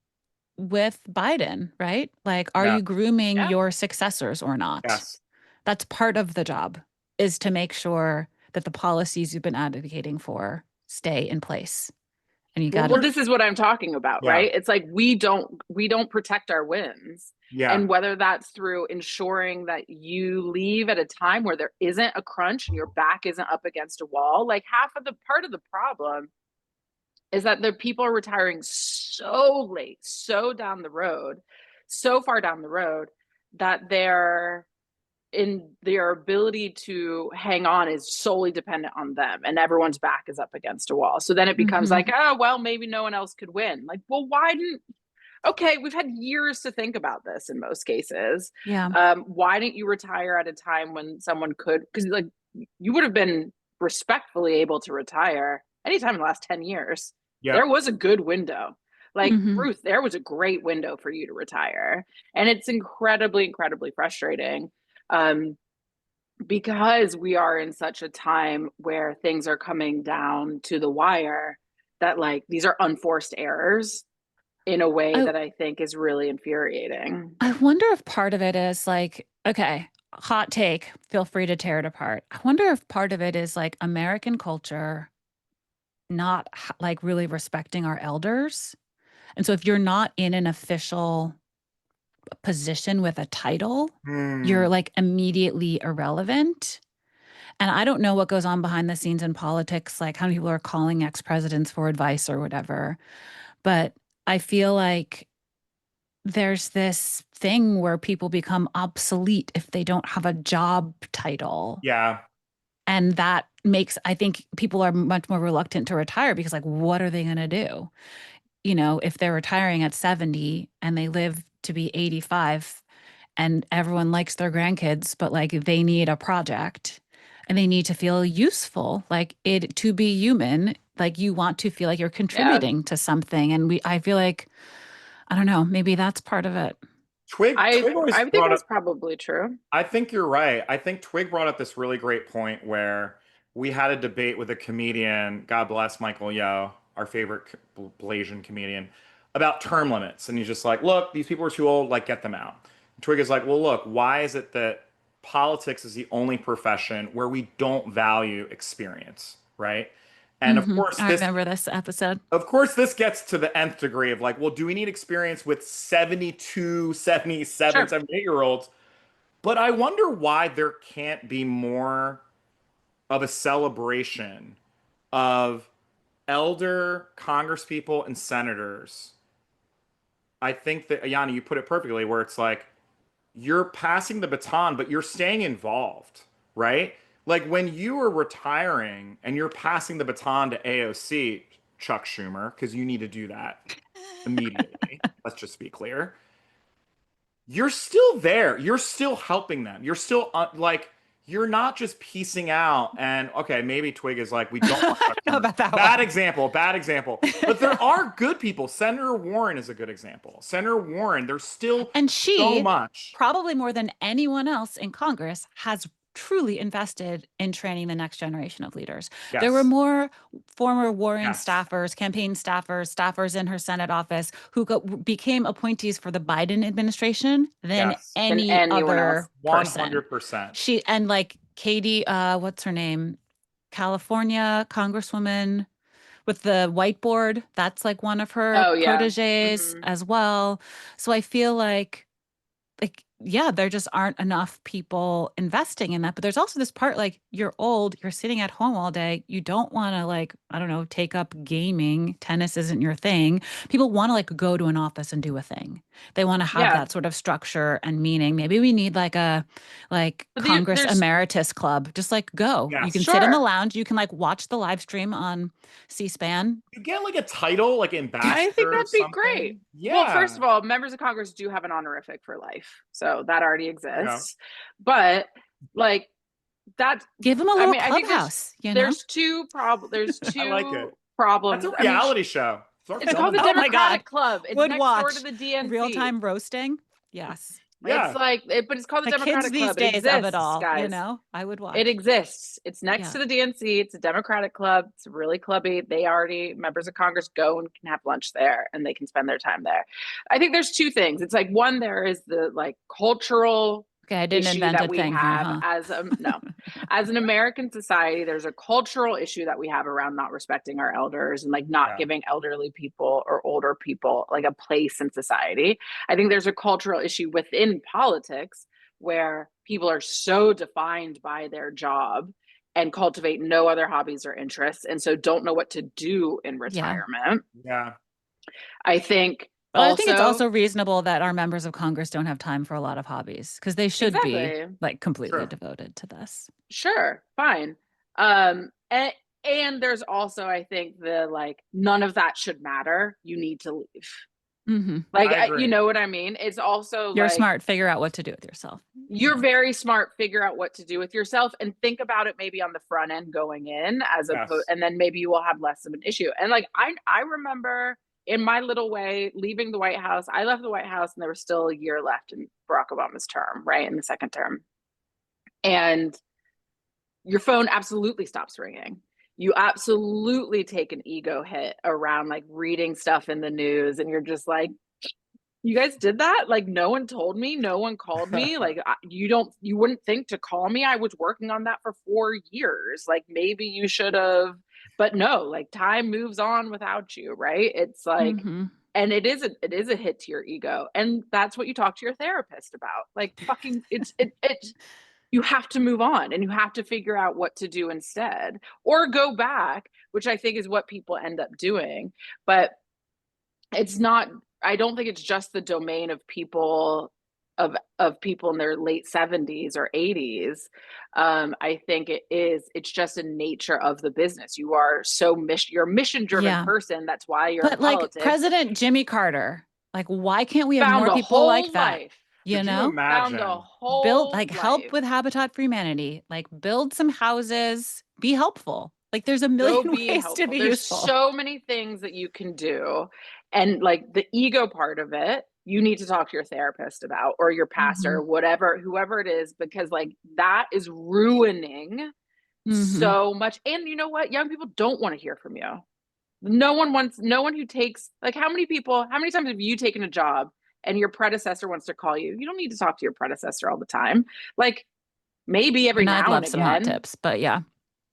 with Biden, right? Like, are you grooming your successors or not? Yes. That's part of the job, is to make sure that the policies you've been advocating for stay in place. And you Well, got Well, to, this is what I'm talking about, Yeah. right? It's like we don't protect our wins. Yeah. And whether that's through ensuring that you leave at a time where there isn't a crunch and your back isn't up against a wall, like half of the part of the problem is that the people are retiring so late, so down the road, so far down the road that their ability to hang on is solely dependent on them, and everyone's back is up against a wall. So then it becomes like, oh, well, maybe no one else could win. Like, well, why didn't okay, we've had years to think about this in most cases. yeah. Why didn't you retire at a time when someone could? Because like you would have been respectfully able to retire anytime in the last 10 years. Yeah. There was a good window. Like Mhm. Ruth, there was a great window for you to retire. And it's incredibly, incredibly frustrating. Because we are in such a time where things are coming down to the wire, that like these are unforced errors in a way I, that I think is really infuriating. I wonder if part of it is like, okay, hot take, feel free to tear it apart. I wonder if part of it is like American culture not like really respecting our elders. And so if you're not in an official position with a title, you're like immediately irrelevant. And I don't know what goes on behind the scenes in politics, like how many people are calling ex-presidents for advice or whatever. But I feel like there's this thing where people become obsolete if they don't have a job title. Yeah. And that makes, I think people are much more reluctant to retire because, like, what are they going to do? You know, if they're retiring at 70 and they live to be 85 and everyone likes their grandkids, but like they need a project and they need to feel useful, like it to be human, like you want to feel like you're contributing to something. And I feel like, I don't know, maybe that's part of it. Twig always I think brought that's up. probably true. I think you're right. I think Twig brought up this really great point where we had a debate with a comedian, God bless Michael Yo, our favorite Blasian comedian, about term limits. And he's just like, look, these people are too old, like, get them out. And Twig is like, well, look, why is it that politics is the only profession where we don't value experience, right? And I remember this episode. of course, this gets to the nth degree of like, well, do we need experience with 72, 77, Sure. 78-year-olds? But I wonder why there can't be more of a celebration of elder congresspeople and senators. I think that, Ayana, you put it perfectly, where it's like you're passing the baton, but you're staying involved, right? Like when you are retiring and you're passing the baton to AOC, Chuck Schumer, because you need to do that immediately. Let's just be clear. You're still there. You're still helping them. You're still like you're not just piecing out and okay, maybe Twig is like we don't want Chuck I know Schumer. about that Bad one. example, bad example. But there are good people. Senator Warren is a good example. Senator Warren, there's still And so she, much. probably more than anyone else in Congress, has truly invested in training the next generation of leaders. There were Yes. more former Warren Yes. staffers, campaign staffers in her Senate office who became appointees for the Biden administration than Yes. any anyone other else. person. 100%. She and like Katie, what's her name? California Congresswoman with the whiteboard. That's like one of her Oh yeah. proteges as well. So I feel like yeah, there just aren't enough people investing in that. But there's also this part like you're old, you're sitting at home all day. You don't want to like, I don't know, take up gaming. Tennis isn't your thing. People want to like go to an office and do a thing. They want to have Yeah. that sort of structure and meaning. Maybe we need like a Congress there's Emeritus Club. Just like go. You Yes. can sit in the Sure. lounge. You can like watch the live stream on C-SPAN. You get like a title, like I think ambassador or that'd be something. great. Yeah. Well, first of all, members of Congress do have an honorific for life. So that already There you go. exists. But like that Give them a little I think clubhouse, you know? there's two problems. There's two I like it. problems. That's a I mean, reality show. it's called the Oh my Democratic God. Club. It's Would next watch door to the DNC. real-time roasting. Yes. Yeah. It's like, but it's called the The kids Democratic these Club. It days exists, of it all, guys. you know, I would watch. It exists. It's next Yeah. to the DNC. It's a Democratic Club. It's really clubby. They already, members of Congress go and can have lunch there and they can spend their time there. I think there's two things. It's like one, there is the like cultural Okay, I didn't issue invent that a we thing here, have huh? as a no, as an American society. There's a cultural issue that we have around not respecting our elders and like not Yeah. giving elderly people or older people like a place in society. I think there's a cultural issue within politics where people are so defined by their job and cultivate no other hobbies or interests, and so don't know what to do in Yeah. retirement. Yeah. I think But I think it's also, also reasonable that our members of Congress don't have time for a lot of hobbies because they should be exactly. like completely Sure. devoted to this. Sure, fine. And there's also, I think, the like none of that should matter. You need to leave. Hmm. Like, I you agree. know what I mean? It's also You're like smart. Figure out what to do with yourself. you're very smart. Figure out what to do with yourself and think about it maybe on the front end going in as opposed, Yes. and then maybe you will have less of an issue. And like I remember in my little way leaving the White House. I left the White House and there was still a year left in Barack Obama's term, right? In the second term. And your phone absolutely stops ringing. You absolutely take an ego hit around like reading stuff in the news, and you're just like, you guys did that? Like, no one told me, no one called me. Like, you wouldn't think to call me. I was working on that for 4 years. Like, maybe you should have, but no, like, time moves on without you, right? It's like, Hmm. and it is a hit to your ego, and that's what you talk to your therapist about. Like, fucking, it's you have to move on and you have to figure out what to do instead or go back, which I think is what people end up doing. But it's not, I don't think it's just the domain of people of people in their late 70s or 80s. I think it's just a nature of the business. You are you're a mission driven Yeah. person. That's why you're in But like politics. President Jimmy Carter, like why can't we have Found more a people like whole that? life. You Could you know? Found a imagine? Build whole like help life. with Habitat for Humanity, like build some houses, be helpful. Like there's a Go million be ways to helpful. be There's useful. so many things that you can do. And like the ego part of it, you need to talk to your therapist about or your pastor, Hmm. whatever, whoever it is, because like that is ruining Hmm. so much. And you know what? Young people don't want to hear from you. No one who takes, like, how many times have you taken a job and your predecessor wants to call you? You don't need to talk to your predecessor all the time. Like maybe every And I'd now and love some hot again, tips, but yeah.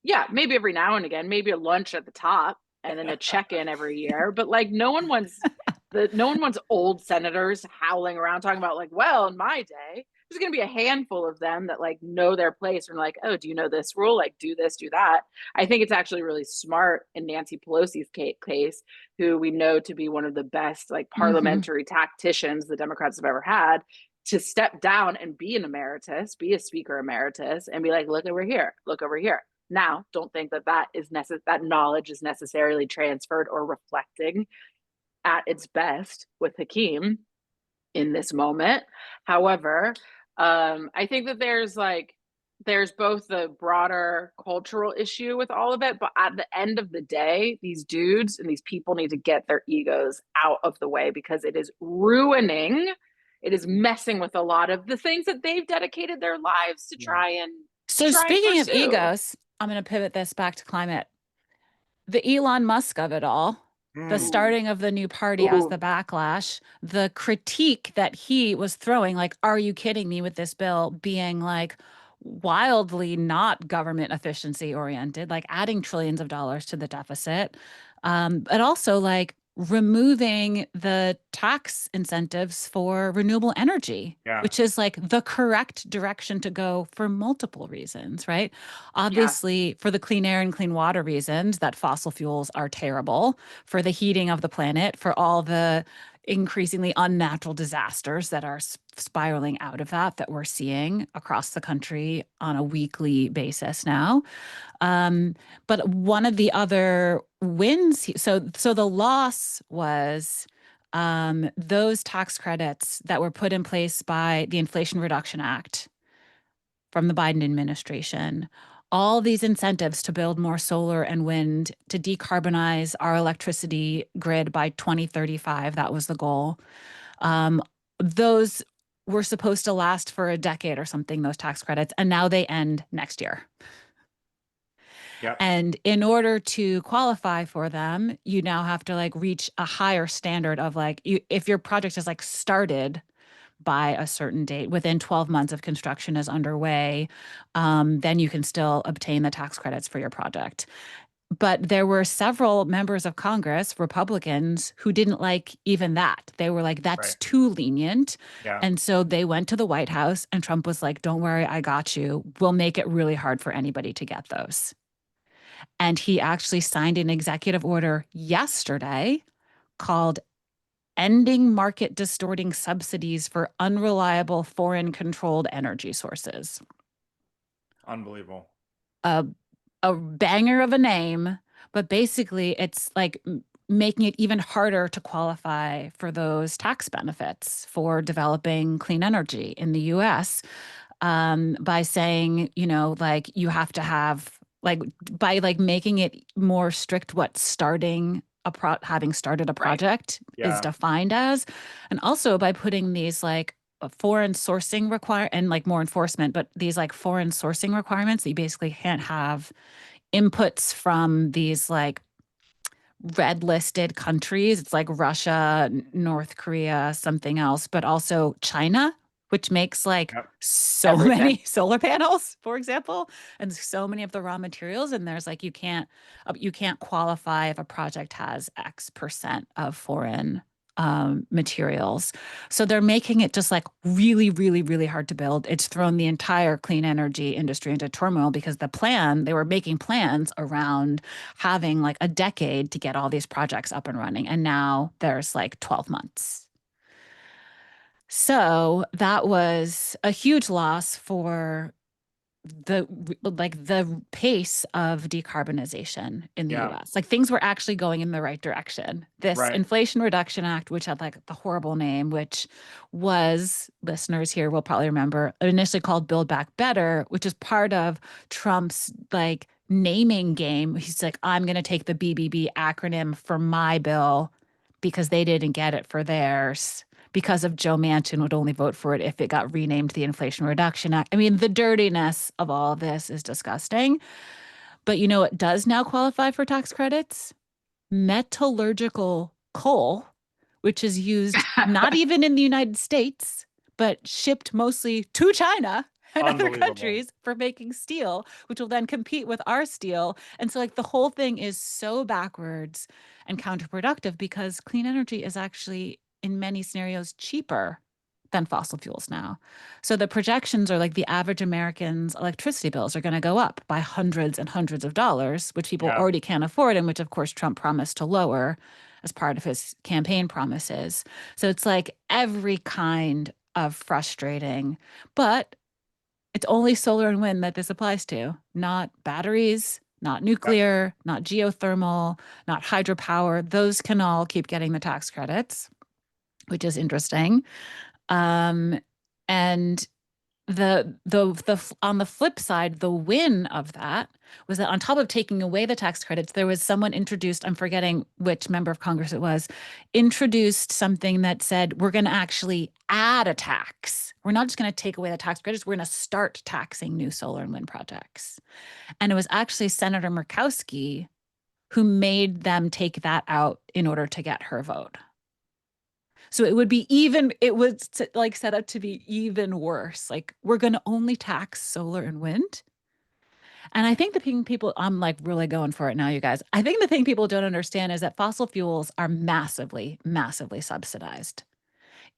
yeah, maybe every now and again, maybe a lunch at the top and then a check-in every year. But like no one wants old senators howling around talking about like, well, in my day, there's gonna be a handful of them that like know their place and like, oh, do you know this rule? Like do this, do that. I think it's actually really smart in Nancy Pelosi's case, who we know to be one of the best like Hmm. parliamentary tacticians the Democrats have ever had, to step down and be an emeritus, be a speaker emeritus, and be like, look over here, look over here. Now, don't think that that knowledge is necessarily transferred or reflecting at its best with Hakeem in this moment. However, I think that there's both the broader cultural issue with all of it, but at the end of the day, these dudes and these people need to get their egos out of the way because it is ruining, it is messing with a lot of the things that they've dedicated their lives to Yeah. So try and speaking of pursue. egos, I'm going to pivot this back to climate. The Elon Musk of it all, the Mm. Ooh, starting of the new party as the ooh, backlash, the critique that he was throwing, like, are you kidding me with this bill being like wildly not government efficiency oriented, like adding trillions of dollars to the deficit, but also like removing the tax incentives for renewable energy, Yeah. which is like the correct direction to go for multiple reasons, right? yeah, Obviously, for the clean air and clean water reasons, that fossil fuels are terrible for the heating of the planet, for all the increasingly unnatural disasters that are spiraling out of that we're seeing across the country on a weekly basis now. Um, but one of the other wins, so the loss was those tax credits that were put in place by the Inflation Reduction Act from the Biden administration, all these incentives to build more solar and wind, to decarbonize our electricity grid by 2035. That was the goal. Those were supposed to last for a decade or something, those tax credits, and now they end next year. Yep. And in order to qualify for them, you now have to like reach a higher standard of like, if your project is like started by a certain date, within 12 months of construction is underway, then you can still obtain the tax credits for your project. But there were several members of Congress, Republicans, who didn't like even that. They were like, that's Right. too lenient. Yeah. And so they went to the White House, and Trump was like, don't worry, I got you. We'll make it really hard for anybody to get those. And he actually signed an executive order yesterday called Ending Market Distorting Subsidies for Unreliable Foreign Controlled Energy Sources. Unbelievable. A, a banger of a name, but basically it's like making it even harder to qualify for those tax benefits for developing clean energy in the US, by saying, like you have to have like by like making it more strict what starting having started a Right. project is Yeah. defined as, and also by putting these like foreign sourcing require and like more enforcement, but these like foreign sourcing requirements that you basically can't have inputs from these like red listed countries. It's like Russia, North Korea, something else, but also China, which makes like Yep. so Everything. many solar panels, for example, and so many of the raw materials. And there's like you can't qualify if a project has X% of foreign materials. So they're making it just like really, really, really hard to build. It's thrown the entire clean energy industry into turmoil because they were making plans around having like a decade to get all these projects up and running. And now there's like 12 months. So that was a huge loss for the pace of decarbonization in the Yeah. US. Like things were actually going in the right direction. This Right. Inflation Reduction Act, which had like the horrible name, which was, listeners here will probably remember, initially called Build Back Better, which is part of Trump's like naming game. He's like, I'm going to take the BBB acronym for my bill because they didn't get it for theirs, because of Joe Manchin would only vote for it if it got renamed the Inflation Reduction Act. I mean, the dirtiness of all this is disgusting. But you know what does now qualify for tax credits? Metallurgical coal, which is used not even in the United States, but shipped mostly to China and other Unbelievable. countries for making steel, which will then compete with our steel. And so, like, the whole thing is so backwards and counterproductive because clean energy is actually, in many scenarios, cheaper than fossil fuels now. So the projections are like the average American's electricity bills are going to go up by hundreds and hundreds of dollars, which people Yeah. already can't afford, and which, of course, Trump promised to lower as part of his campaign promises. So it's like every kind of frustrating, but it's only solar and wind that this applies to, not batteries, not Yep. nuclear, not geothermal, not hydropower. Those can all keep getting the tax credits, which is interesting. Um, and the on the flip side, the win of that was that on top of taking away the tax credits, there was someone introduced, I'm forgetting which member of Congress it was, introduced something that said we're going to actually add a tax. We're not just going to take away the tax credits, we're going to start taxing new solar and wind projects. And it was actually Senator Murkowski who made them take that out in order to get her vote. So it was like set up to be even worse. Like, we're going to only tax solar and wind. And I think the thing people, I'm like really going for it now, you guys. I think the thing people don't understand is that fossil fuels are massively, massively subsidized.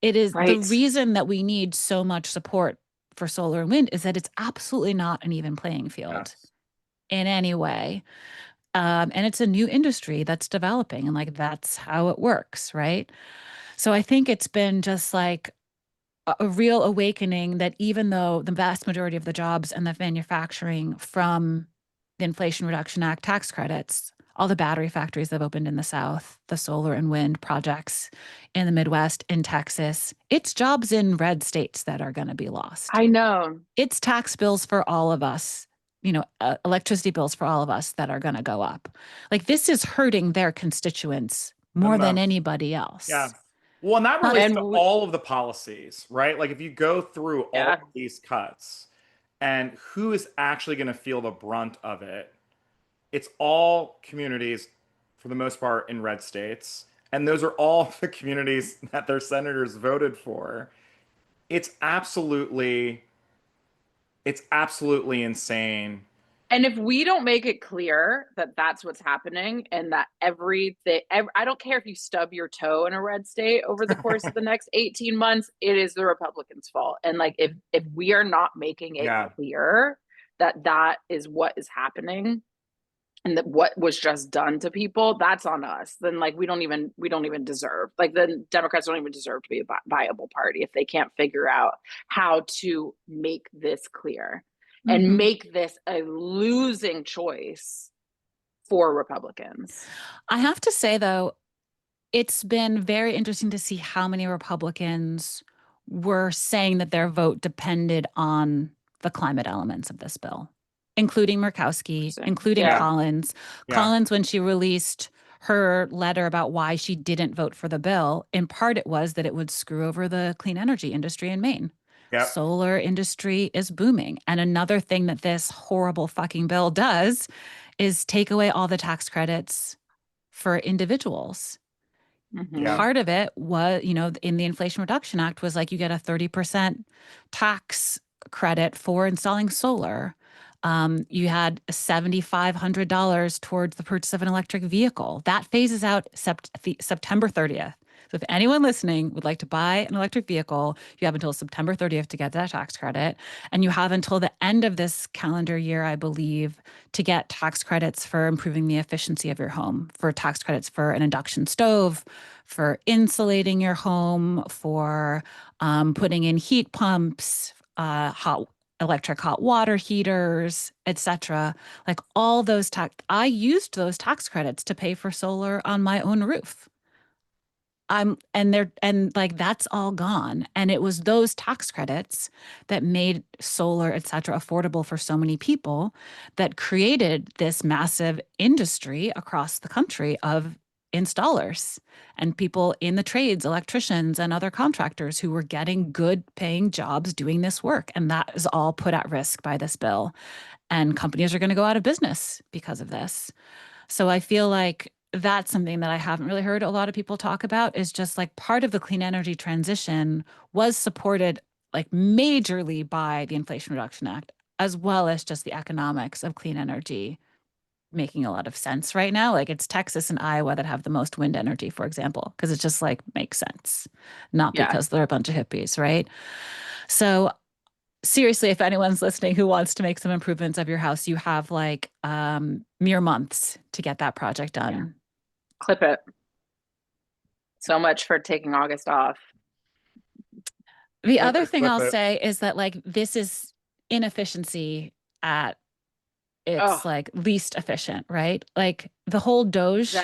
It is the Right. reason that we need so much support for solar and wind is that it's absolutely not an even playing field Yes. in any way. And it's a new industry that's developing, and like that's how it works, right? So I think it's been just like a real awakening that even though the vast majority of the jobs and the manufacturing from the Inflation Reduction Act tax credits, all the battery factories that have opened in the South, the solar and wind projects in the Midwest, in Texas, it's jobs in red states that are going to be lost. I know. It's tax bills for all of us, electricity bills for all of us that are going to go up. Like, this is hurting their constituents The more than most. anybody Yeah. else. Well, and that Not relates And to all of the policies, right? Like if you go through all yeah, of these cuts and who is actually going to feel the brunt of it, it's all communities for the most part in red states. And those are all the communities that their senators voted for. it's absolutely it's absolutely insane. And if we don't make it clear that that's what's happening and that everything, I don't care if you stub your toe in a red state over the course of the next 18 months, it is the Republicans' fault. And like, if we are not making it Yeah. clear that that is what is happening and that what was just done to people, that's on us. Then like, we don't even deserve, like the Democrats don't even deserve to be a viable party if they can't figure out how to make this clear and make this a losing choice for Republicans. I have to say, though, it's been very interesting to see how many Republicans were saying that their vote depended on the climate elements of this bill, including Murkowski, including Yeah. Collins. Yeah. Collins, when she released her letter about why she didn't vote for the bill, in part it was that it would screw over the clean energy industry in Maine. Yep. Solar industry is booming. And another thing that this horrible fucking bill does is take away all the tax credits for individuals. Yeah. Part of it was, in the Inflation Reduction Act was like you get a 30% tax credit for installing solar. You had $7,500 towards the purchase of an electric vehicle. That phases out September 30th. So if anyone listening would like to buy an electric vehicle, you have until September 30th to get that tax credit. And you have until the end of this calendar year, I believe, to get tax credits for improving the efficiency of your home, for tax credits for an induction stove, for insulating your home, for putting in heat pumps, electric hot water heaters, etc. Like all those I used those tax credits to pay for solar on my own roof. And like that's all gone. And it was those tax credits that made solar, et cetera, affordable for so many people that created this massive industry across the country of installers and people in the trades, electricians and other contractors who were getting good paying jobs doing this work. And that is all put at risk by this bill. And companies are going to go out of business because of this. So I feel like that's something that I haven't really heard a lot of people talk about, is just like part of the clean energy transition was supported like majorly by the Inflation Reduction Act, as well as just the economics of clean energy making a lot of sense right now. Like it's Texas and Iowa that have the most wind energy, for example, because it just like makes sense, not because they're a bunch of hippies, right? So seriously, if anyone's listening who wants to make some improvements of your house, you have like mere months to get that project done. Yeah. Clip it. So much for taking August off. The other thing I'll say is that like this is inefficiency at its like least efficient, right? Like the whole Doge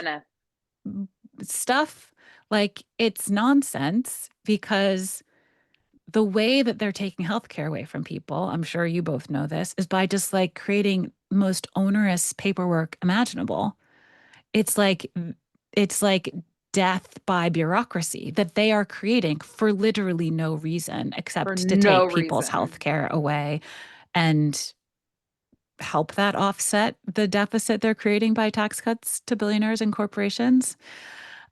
stuff, like it's nonsense because the way that they're taking healthcare away from people, I'm sure you both know this, is by just like creating most onerous paperwork imaginable. It's like death by bureaucracy that they are creating for literally no reason except to take people's healthcare away and help that offset the deficit they're creating by tax cuts to billionaires and corporations.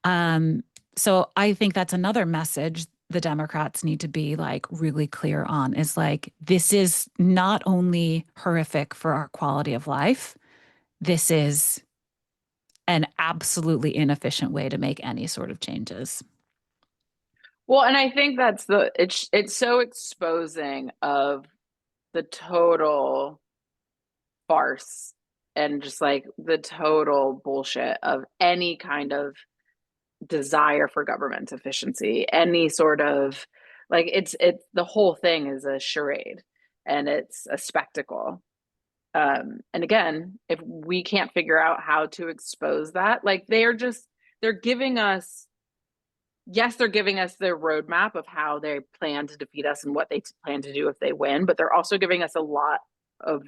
So I think that's another message the Democrats need to be like really clear on, is like, this is not only horrific for our quality of life, this is an absolutely inefficient way to make any sort of changes. Well, and I think that's it's so exposing of the total farce and just like the total bullshit of any kind of desire for government efficiency, any sort of like it's the whole thing is a charade and it's a spectacle. And again, if we can't figure out how to expose that, like they're giving us, yes, they're giving us their roadmap of how they plan to defeat us and what they plan to do if they win, but they're also giving us a lot of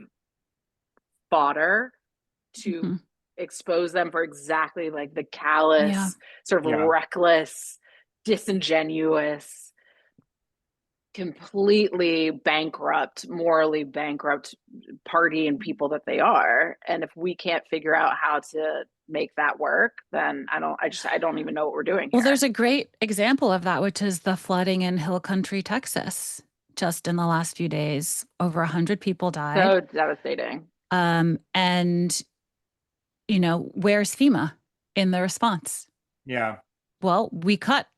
fodder to expose them for exactly like the callous, sort of reckless, disingenuous, completely bankrupt, morally bankrupt party and people that they are. And if we can't figure out how to make that work, then I don't even know what we're doing here. Well, there's a great example of that, which is the flooding in Hill Country, Texas. Just in the last few days, over 100 people died. So devastating. And, where's FEMA in the response? Yeah. Well, we cut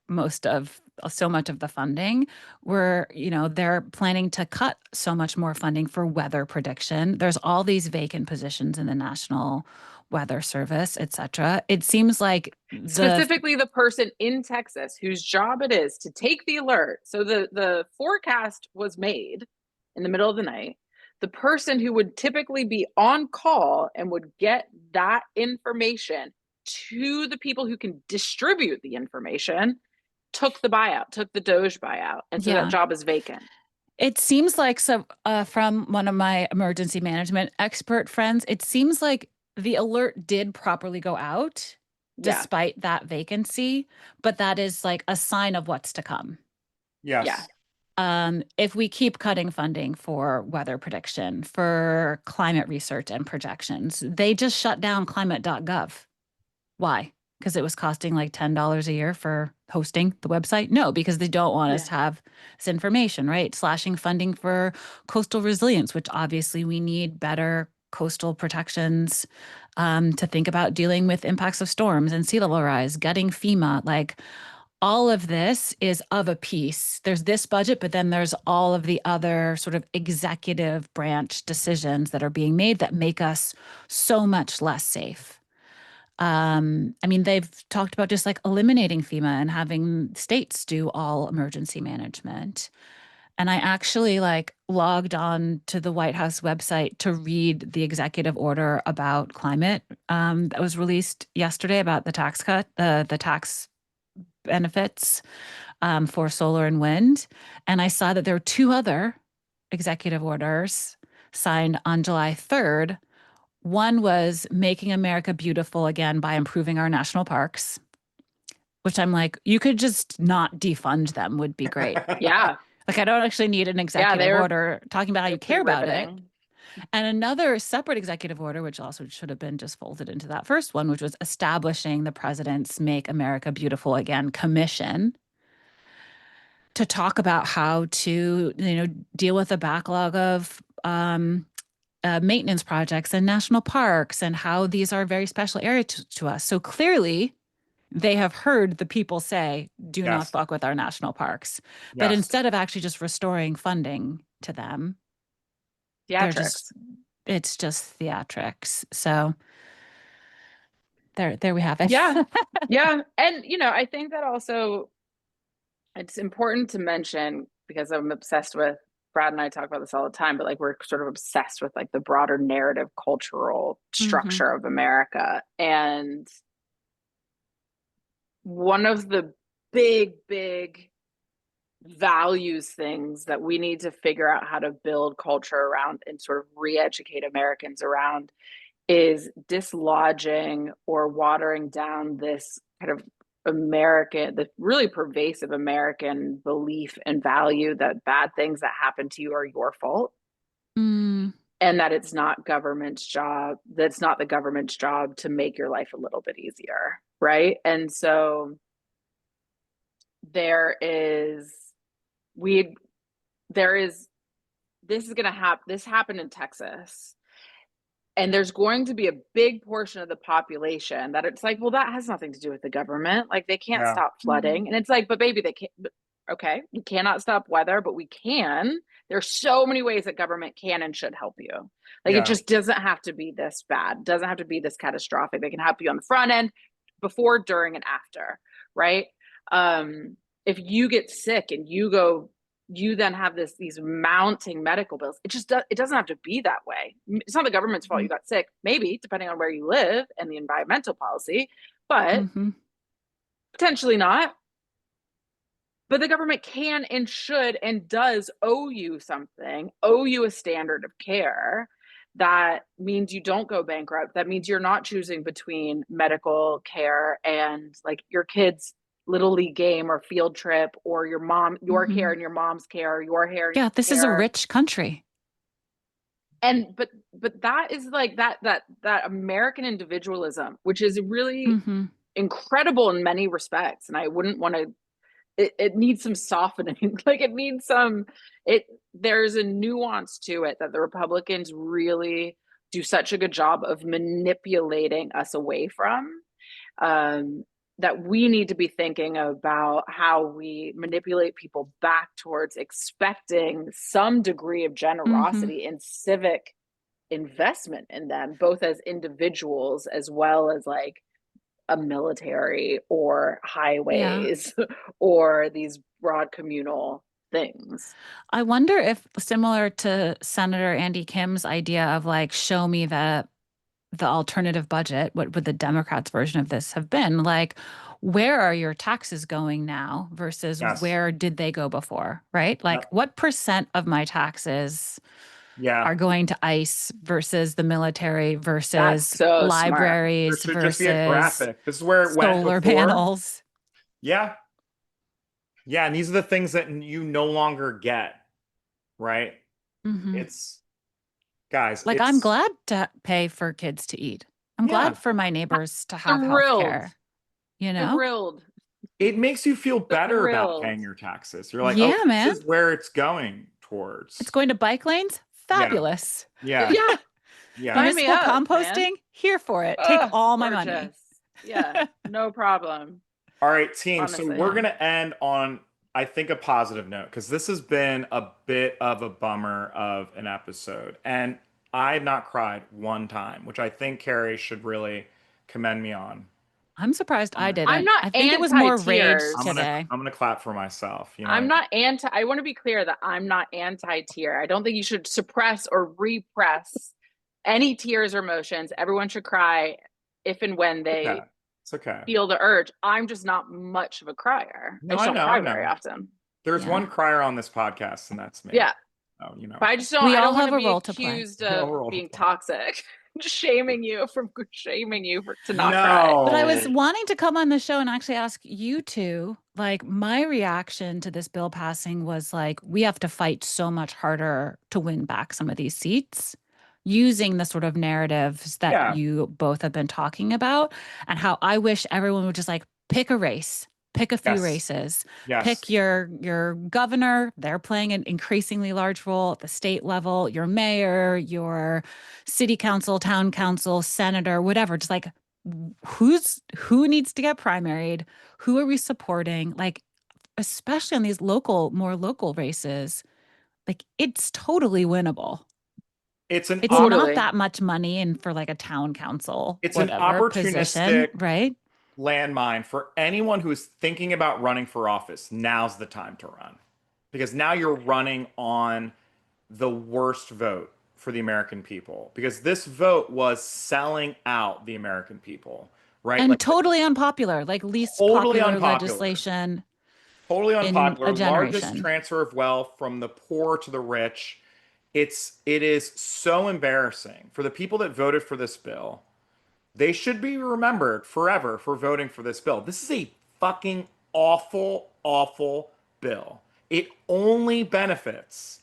so much of the funding. They're planning to cut so much more funding for weather prediction. There's all these vacant positions in the National Weather Service, et cetera. It seems like specifically the person in Texas whose job it is to take the alert. So the forecast was made in the middle of the night. The person who would typically be on call and would get that information to the people who can distribute the information took the Doge buyout. And so that job is vacant. It seems like from one of my emergency management expert friends, it seems like the alert did properly go out despite that vacancy, but that is like a sign of what's to come. Yes. Yeah. If we keep cutting funding for weather prediction, for climate research and projections, they just shut down climate.gov. Why? Because it was costing like $10 a year for hosting the website? No, because they don't want us to have this information, right? Slashing funding for coastal resilience, which obviously we need better coastal protections to think about dealing with impacts of storms and sea level rise, gutting FEMA, like all of this is of a piece. There's this budget, but then there's all of the other sort of executive branch decisions that are being made that make us so much less safe. They've talked about just like eliminating FEMA and having states do all emergency management. And I actually logged on to the White House website to read the executive order about climate that was released yesterday about the tax cut, the tax benefits for solar and wind. And I saw that there were two other executive orders signed on July 3rd. One was making America beautiful again by improving our national parks, which I'm like, you could just not defund them would be great. Yeah. I don't actually need an executive order talking about how you care about it. And another separate executive order, which also should have been just folded into that first one, which was establishing the president's Make America Beautiful Again commission to talk about how to, deal with a backlog of maintenance projects and national parks and how these are very special areas to us. So clearly they have heard the people say, do not fuck with our national parks. But instead of actually just restoring funding to them, it's just theatrics. So there we have it. Yeah. Yeah. And, I think that also it's important to mention, because I'm obsessed with, Brad and I talk about this all the time, but we're sort of obsessed with the broader narrative cultural structure of America. And one of the big values things that we need to figure out how to build culture around and sort of re-educate Americans around is dislodging or watering down this kind of the really pervasive American belief and value that bad things that happen to you are your fault. And that it's not that's not the government's job to make your life a little bit easier. Right. And so this happened in Texas. And there's going to be a big portion of the population that it's well, that has nothing to do with the government. They can't stop flooding. And it's but baby, they can't. Okay, we cannot stop weather, but we can. There's so many ways that government can and should help you. It just doesn't have to be this bad. It doesn't have to be this catastrophic. They can help you on the front end, before, during, and after, right? If you get sick and you then have these mounting medical bills. It doesn't have to be that way. It's not the government's fault you got sick, maybe depending on where you live and the environmental policy, but potentially not. But the government can and should and does owe you something, owe you a standard of care. That means you don't go bankrupt. That means you're not choosing between medical care and your kids' little league game or field trip, or your care and your mom's care, or your hair. Yeah, this is a rich country. but that is like that American individualism, which is really Mhm. incredible in many respects. And I wouldn't want to, it needs some softening. Like it needs some, there's a nuance to it that the Republicans really do such a good job of manipulating us away from. That we need to be thinking about how we manipulate people back towards expecting some degree of Mhm. generosity and civic investment in them, both as individuals as well as like a military or Yeah. highways or these broad communal things. I wonder if, similar to Senator Andy Kim's idea of like, show me the alternative budget, what would the Democrats' version of this have been? Like, where are your taxes going now versus Yes. where did they go before, right? Like, Yep. what percent of my taxes Yeah. are going to ICE versus the military That's versus so smart. There libraries should just be a versus graphic. This is where it went solar before. panels? Yeah. Yeah. And these are the things that you no longer get, right? Mhm. It's, guys, Like, I'm it's, glad to pay for kids to eat. I'm yeah, glad for my neighbors to have health Thrilled. care, you know? Thrilled. it makes you feel better about Thrilled. paying your taxes. You're like, Yeah, oh, man. this is where it's going It's towards. going to bike lanes? Yeah. Fabulous. Yeah. Yeah. Yeah. Sign me Municipal up, man. composting? Here for it. Take Oh, all my money. gorgeous. Yeah, no problem. All right, team. So Honestly. we're going to end on, I think, a positive note because this has been a bit of a bummer of an episode. And I have not cried one time, which I think Carrie should really commend me on. I'm surprised I I'm didn't. not I think it was more rage anti-tears. today. I'm gonna clap for myself. You know, I'm not anti, I want to be clear that I'm not anti-tear. I don't think you should suppress or repress any tears or emotions. Everyone should cry if and when they okay. It's okay. feel the urge. I'm just not much of a crier. No, I just I don't know, cry I know. very often. There's Yeah. one crier on this podcast, and that's me. Yeah. Oh, you know. But I just don't, We I all don't want have to a be role to play. accused We all have a role of to being play. toxic, shaming you to not cry. No. But I was wanting to come on the show and actually ask you two, like, my reaction to this bill passing was like, we have to fight so much harder to win back some of these seats using the sort of narratives that Yeah. you both have been talking about, and how I wish everyone would just like pick a race, pick a few Yes. races, Yes. pick your governor. They're playing an increasingly large role at the state level, your mayor, your city council, town council, senator, whatever. Just like, who needs to get primaried? Who are we supporting? Like, especially on these more local races, like, it's totally winnable. It's an It's Totally. not that much money in for like a town council, It's an whatever position, opportunistic right? landmine for anyone who is thinking about running for office. Now's the time to run. Because now you're running on the worst vote for the American people. Because this vote was selling out the American people, right? And Like totally unpopular, like least totally popular unpopular. legislation Totally in unpopular. a Largest generation. transfer of wealth from the poor to the rich. It is so embarrassing for the people that voted for this bill. They should be remembered forever for voting for this bill. This is a fucking awful, awful bill. It only benefits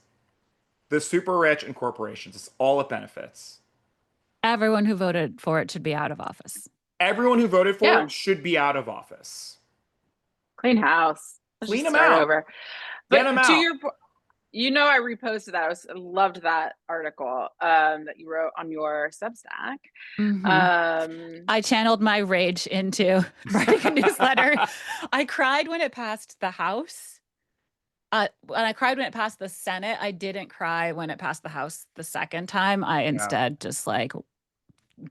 the super rich and corporations. It's all it benefits. Everyone who voted for it should be out of office. Everyone who voted for Yeah. it should be out of office. Clean house. Let's Clean just them start out. over. Get But them to out. your point, I reposted that. I loved that article that you wrote on your Substack. Mhm. I channeled my rage into writing a newsletter. I cried when it passed the House. And I cried when it passed the Senate. I didn't cry when it passed the House the second time. I instead just like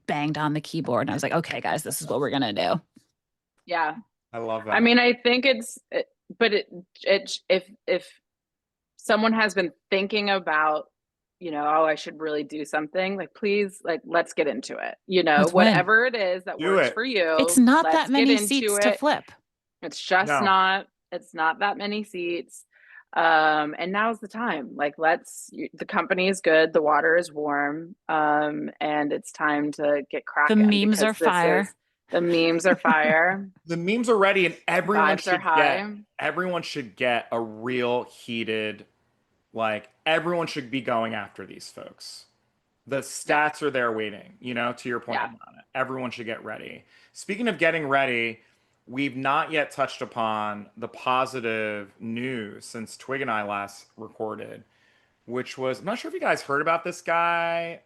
banged on the keyboard and I was like, okay, guys, this is what we're gonna do. Yeah. I love that. I mean, I think if someone has been thinking about, oh, I should really do something, like, please, like, let's get into it. Let's win. Whatever it is that Do works it. for you. It's not let's that many get into seats it. to flip. It's just No. it's not that many seats. And now's the time. Like, the company is good, the water is warm, and it's time to get cracking. The memes are fire. The memes are fire. The memes are ready, and Vibes are high. everyone should get a real heated, like everyone should be going after these folks. The stats are there waiting, you know, to your point, Yeah. Alana. Everyone should get ready. Speaking of getting ready, we've not yet touched upon the positive news since Twig and I last recorded, which was, I'm not sure if you guys heard about this guy,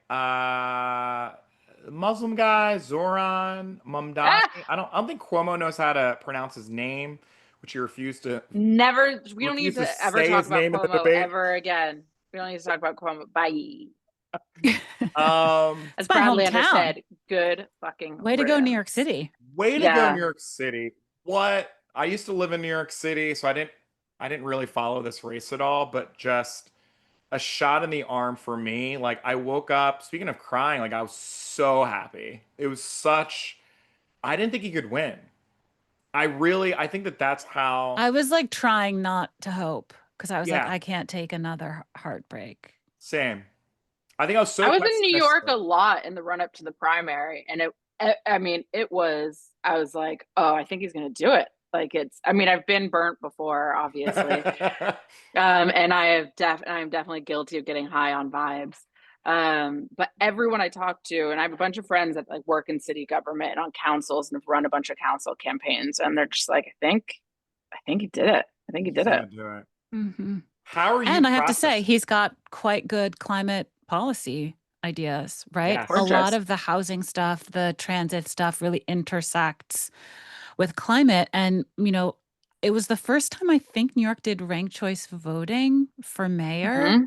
Muslim guy, Zoran Mamdani. Ah, I don't think Cuomo knows how to pronounce his name, which he never. We don't need refused to to ever say talk his about name in the Cuomo debate. ever again. We don't need to talk about Cuomo. Bye. Um, As my Brad Lander hometown. said, good fucking Way to go, New York riddance. City. Way to go, Yeah. New York City. What? I used to live in New York City, so I didn't really follow this race at all, but just a shot in the arm for me. Like I woke up, speaking of crying, like I was so happy. It was such I didn't think he could win. I think that that's how I was like trying not to hope because I was like, yeah, I can't take another heartbreak. same. I think I was I so was in New York pessimistic. a lot in the run up to the primary, and I mean, I was like, oh, I think he's going to do it. Like I mean, I've been burnt before, obviously. And I'm definitely guilty of getting high on vibes. But everyone I talk to, and I have a bunch of friends that like work in city government and on councils and have run a bunch of council campaigns, and they're just like, I think he did it. I think he He's did it. gonna do it. Mm-hmm. How are you And I have to say, processing? he's got quite good climate policy ideas, right? A Yes. lot Gorgeous. of the housing stuff, the transit stuff really intersects with climate. And, it was the first time I think New York did ranked choice voting for mayor. Hmm.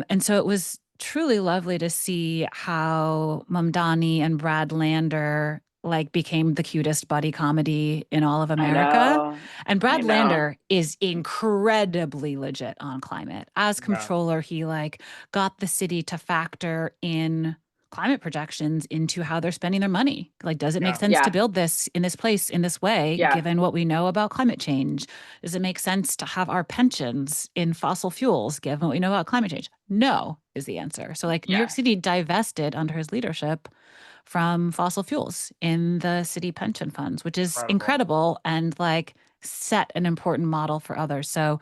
And so it was truly lovely to see how Mamdani and Brad Lander like became the cutest buddy comedy in all of I America. know. And I Brad know. Lander is incredibly legit on climate. As Yeah. comptroller, he like got the city to factor in climate projections into how they're spending their money. Like, does it make Yeah. sense to Yeah. build this in this place in this way, Yeah. given what we know about climate change? Does it make sense to have our pensions in fossil fuels, given what we know about climate change? No, is the answer. So, like, New York Yeah. City divested under his leadership from fossil fuels in the city pension funds, which is Incredible. incredible and like set an important model for others. So,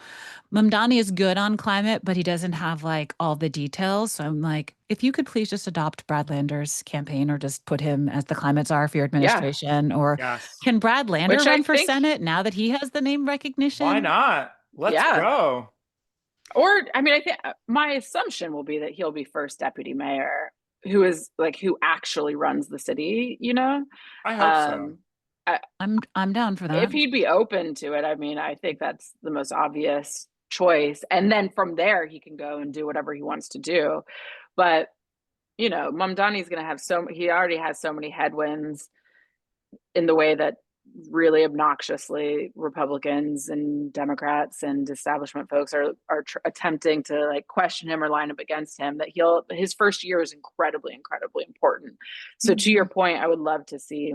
Mamdani is good on climate, but he doesn't have like all the details. So, I'm like, if you could please just adopt Brad Lander's campaign or just put him as the climate czar for your Yeah. administration, or Yes. can Brad Lander Which I run for think, Senate now that he has the name Why recognition? not? Let's yeah. go. Or, I mean, I think my assumption will be that he'll be first deputy mayor who actually runs the city, you know? I hope so. Um, I, I'm down for that. if he'd be open to it, I mean, I think that's the most obvious choice. And then from there, he can go and do whatever he wants to do. But, Mamdani's going to have he already has so many headwinds in the way that really obnoxiously Republicans and Democrats and establishment folks are attempting to like question him or line up against him, that his first year is incredibly important. So to your point, I would love to see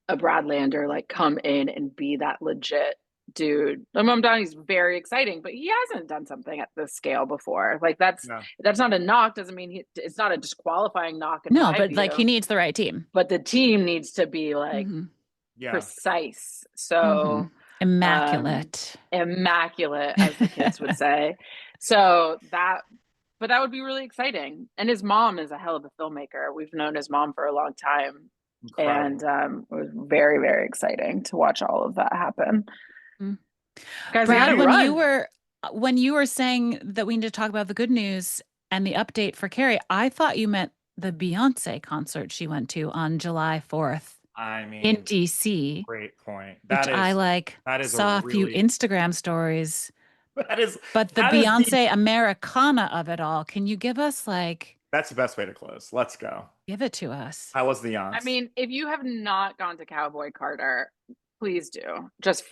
a Brad Lander like come in and be that legit dude. Mamdani's very exciting, but he hasn't done something at this scale before. Like that's Yeah. not a knock. Doesn't mean it's not a disqualifying knock in No, my but view. like he needs the right team. But the team needs to be like Yeah. precise. So Immaculate. immaculate, as the kids would say. But that would be really exciting. And his mom is a hell of a filmmaker. We've known his mom for a long time. Incredible. And it was very, very exciting to watch all of that happen. Guys, we Brad, gotta run. when you were saying that we need to talk about the good news and the update for Carrie, I thought you meant the Beyonce concert she went to on July 4th I in mean, DC, great point. which I like that is saw a few Instagram stories. that is But the that is the Beyonce Americana of it all, can you give us like, that's the best way to close. Let's go. give it to us? How was the I yance? mean, if you have not gone to Cowboy Carter, please do. Just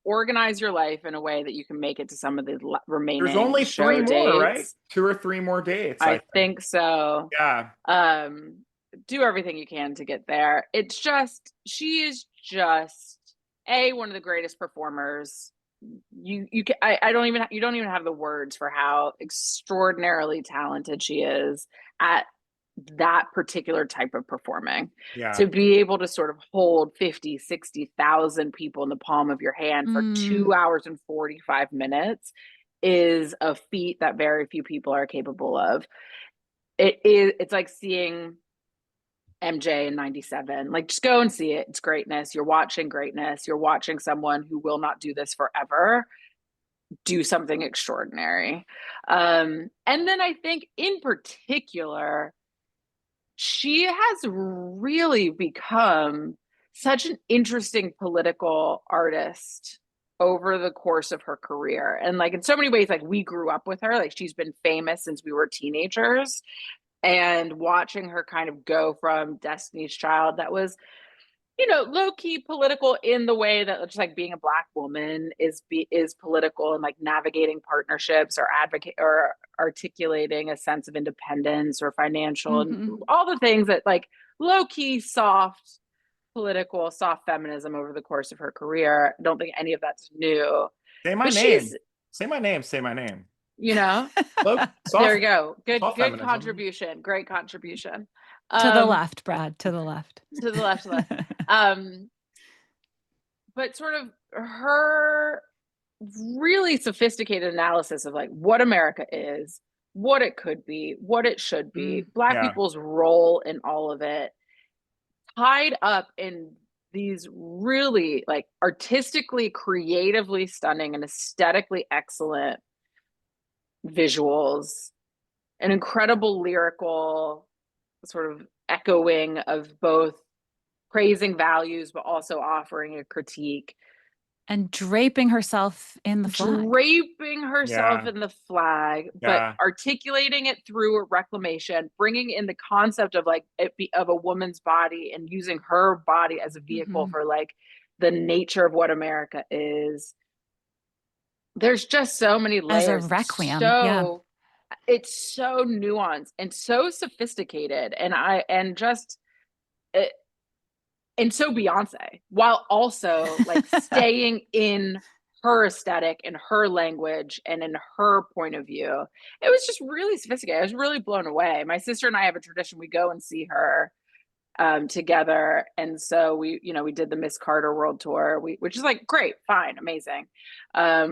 organize your life in a way that you can make it to some of the remaining There's only show 3 more, right? dates. 2 or 3 more dates, I think so. Yeah. Do everything you can to get there. She is just one of the greatest performers. You don't even have the words for how extraordinarily talented she is at that particular type of performing. Yeah. To be able to sort of hold 50, 60,000 people in the palm of your hand for 2 hours and 45 minutes is a feat that very few people are capable of. it's like seeing MJ in 97. Like, just go and see it. It's greatness. You're watching greatness. You're watching someone who will not do this forever do something extraordinary. And then I think in particular, she has really become such an interesting political artist over the course of her career. And like in so many ways, like we grew up with her, like she's been famous since we were teenagers. And watching her kind of go from Destiny's Child, that was, low key political in the way that just like being a Black woman is political, and like navigating partnerships or advocate or articulating a sense of independence or financial and all the things that like low key soft political, soft feminism over the course of her career. I don't think any of that's new. Say my But name. Say my name. Say my name. There you go. Good feminism. Contribution. Great contribution. To the left, Brad. To the left. To the left. But sort of her really sophisticated analysis of like what America is, what it could be, what it should be, Black people's role in all of it, tied up in these really like artistically, creatively stunning and aesthetically excellent visuals, an incredible lyrical sort of echoing of both praising values but also offering a critique, and draping herself in the flag. But articulating it through a reclamation, bringing in the concept of like of a woman's body and using her body as a vehicle for like the nature of what America is. There's just so many layers. As a requiem. It's so nuanced and so sophisticated, and so Beyonce, while also like staying in her aesthetic and her language and in her point of view. It was just really sophisticated. I was really blown away. My sister and I have a tradition. We go and see her together. And so we did the Miss Carter World Tour, which is like, great, fine, amazing.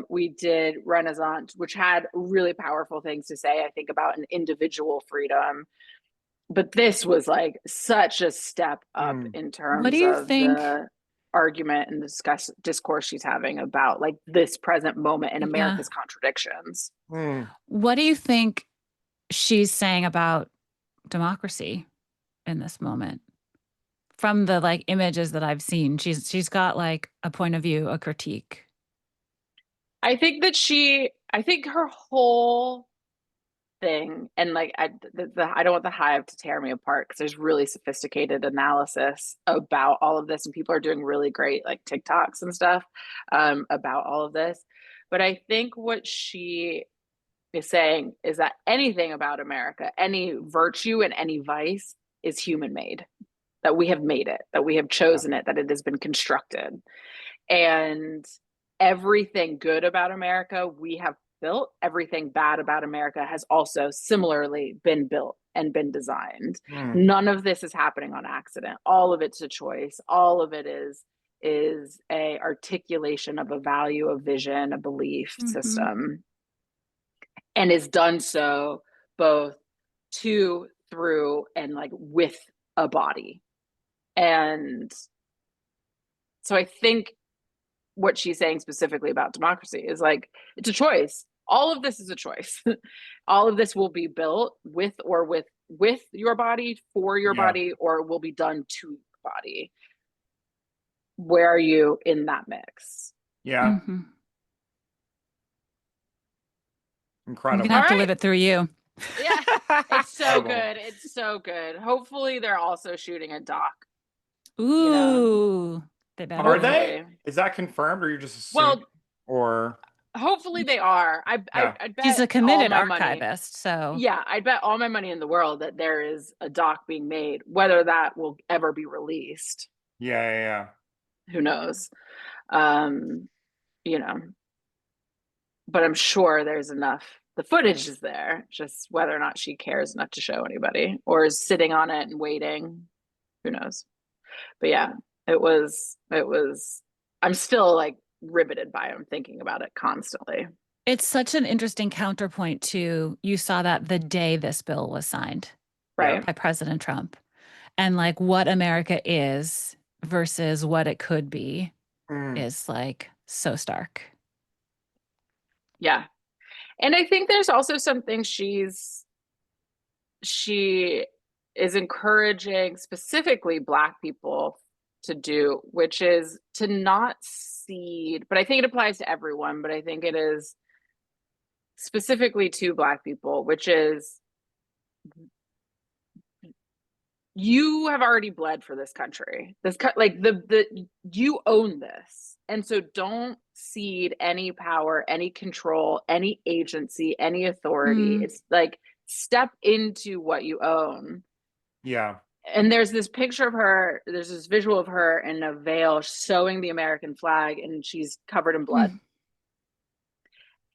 We did Renaissance, which had really powerful things to say, I think, about an individual freedom. But this was like such a step up in terms of the argument and the discourse she's having about like this present moment in America's contradictions. What do you think she's saying about democracy in this moment? From the like images that I've seen, she's got like a point of view, a critique. I think her whole thing, and like I don't want the hive to tear me apart because there's really sophisticated analysis about all of this, and people are doing really great like TikToks and stuff about all of this. But I think what she is saying is that anything about America, any virtue and any vice, is human made. That we have made it, that we have chosen it, that it has been constructed. And everything good about America we have built. Everything bad about America has also similarly been built and been designed. None of this is happening on accident. All of it's a choice. All of it is a articulation of a value, a vision, a belief system, and is done so both to, through, and like with a body. And so I think what she's saying specifically about democracy is like, it's a choice. All of this is a choice. All of this will be built with your body, for your body, or will be done to your body. Where are you in that mix? Yeah. Incredible. We're gonna have to live it through you. Yeah, it's so good. It's so good. Hopefully they're also shooting a doc. Ooh, they better. Are they? Is that confirmed, or you just assume? Or hopefully they are. I bet she's a committed archivist, so yeah, I'd bet all my money in the world that there is a doc being made. Whether that will ever be released, who knows? But I'm sure there's enough. The footage is there, just whether or not she cares enough to show anybody or is sitting on it and waiting, who knows? But yeah, it was, I'm still like riveted by it. I'm thinking about it constantly. It's such an interesting counterpoint to, you saw that the day this bill was signed Right. by President Trump, and like what America is versus what it could be is like so stark. Yeah. And I think there's also something she is encouraging specifically Black people to do, which is to not cede, but I think it applies to everyone, but I think it is specifically to Black people, which is, you have already bled for this country. Like you own this. And so don't cede any power, any control, any agency, any authority. It's like, step into what you own. Yeah. And there's this picture of her, there's this visual of her in a veil showing the American flag, and she's covered in blood.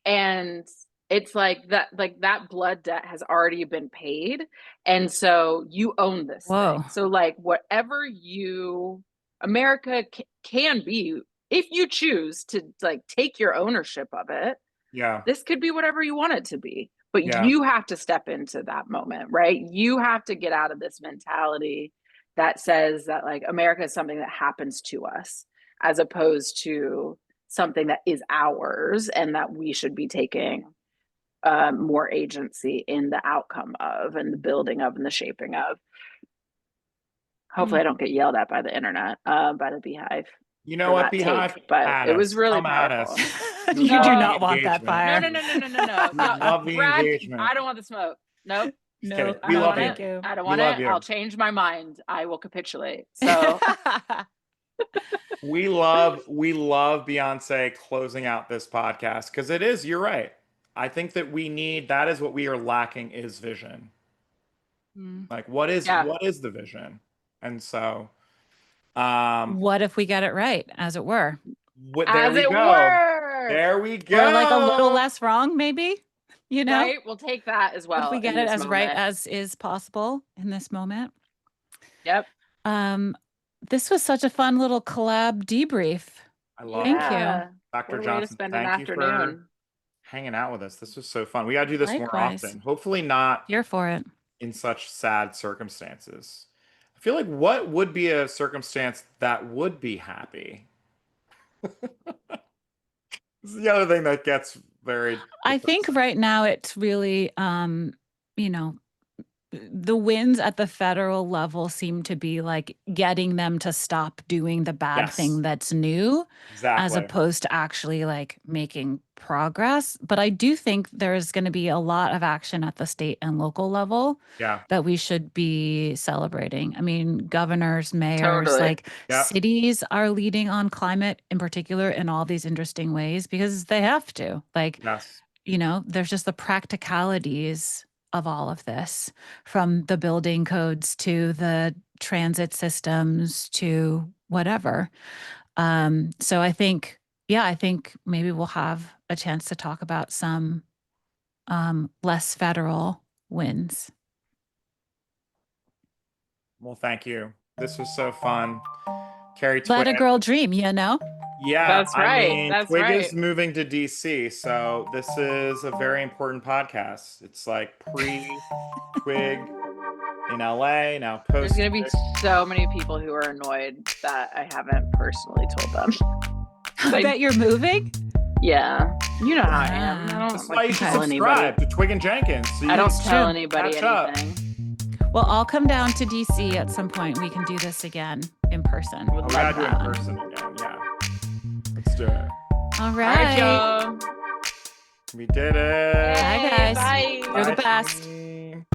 And it's like that blood debt has already been paid. And so you own this thing. So like whatever America can be, if you choose to like take your ownership of it, this could be whatever you want it to be. But you have to step into that moment, right? You have to get out of this mentality that says that like America is something that happens to us, as opposed to something that is ours and that we should be taking more agency in the outcome of, and the building of, and the shaping of. Hopefully I don't get yelled at by the internet, by the Beehive. You know what, Beehive? But it was really powerful. You do not want that fire. No. Love the engagement. I don't want the smoke. Nope. No, we love thank you. you. I don't want it. I'll change my mind. I will capitulate. So we love Beyonce closing out this podcast, because it is, you're right. I think that that is what we are lacking, is vision. Like what is the vision? And so what if we get it right, as it were? There we go. Or like a little less wrong, maybe, you know? Right? We'll take that as well. If we get it as right as is possible in this moment. Yep. This was such a fun little collab debrief. I love Thank it. you. Dr. Johnson, thank you for hanging out with us. This was so fun. We got to do this more often. Hopefully not here for it in such sad circumstances. I feel like, what would be a circumstance that would be happy? This is the other thing that gets very depressing. I think right now it's really, the wins at the federal level seem to be like getting them to stop doing the bad thing that's new, as opposed to actually like making progress. But I do think there's going to be a lot of action at the state and local level that we should be celebrating. I mean, governors, mayors, cities are leading on climate in particular in all these interesting ways, because they have to. Like, there's just the practicalities of all of this, from the building codes to the transit systems to whatever. So I think maybe we'll have a chance to talk about some less federal wins. Well, thank you. This was so fun. Carrie, let a girl dream, Yeah, that's right. I mean, Twigg is moving to DC, so this is a very important podcast. It's like pre-Twigg in LA, now post. There's going to be so many people who are annoyed that I haven't personally told them. That you're moving? Yeah. You know how I am. I don't That's why you should subscribe to Twigg and Jenkins. So I don't tell anybody anything. Well, I'll come down to DC at some point. We can do this again in person. We gotta do it in person again, yeah. Let's do it. All right. Y'all. We did it. Bye, guys. Bye. You're the best.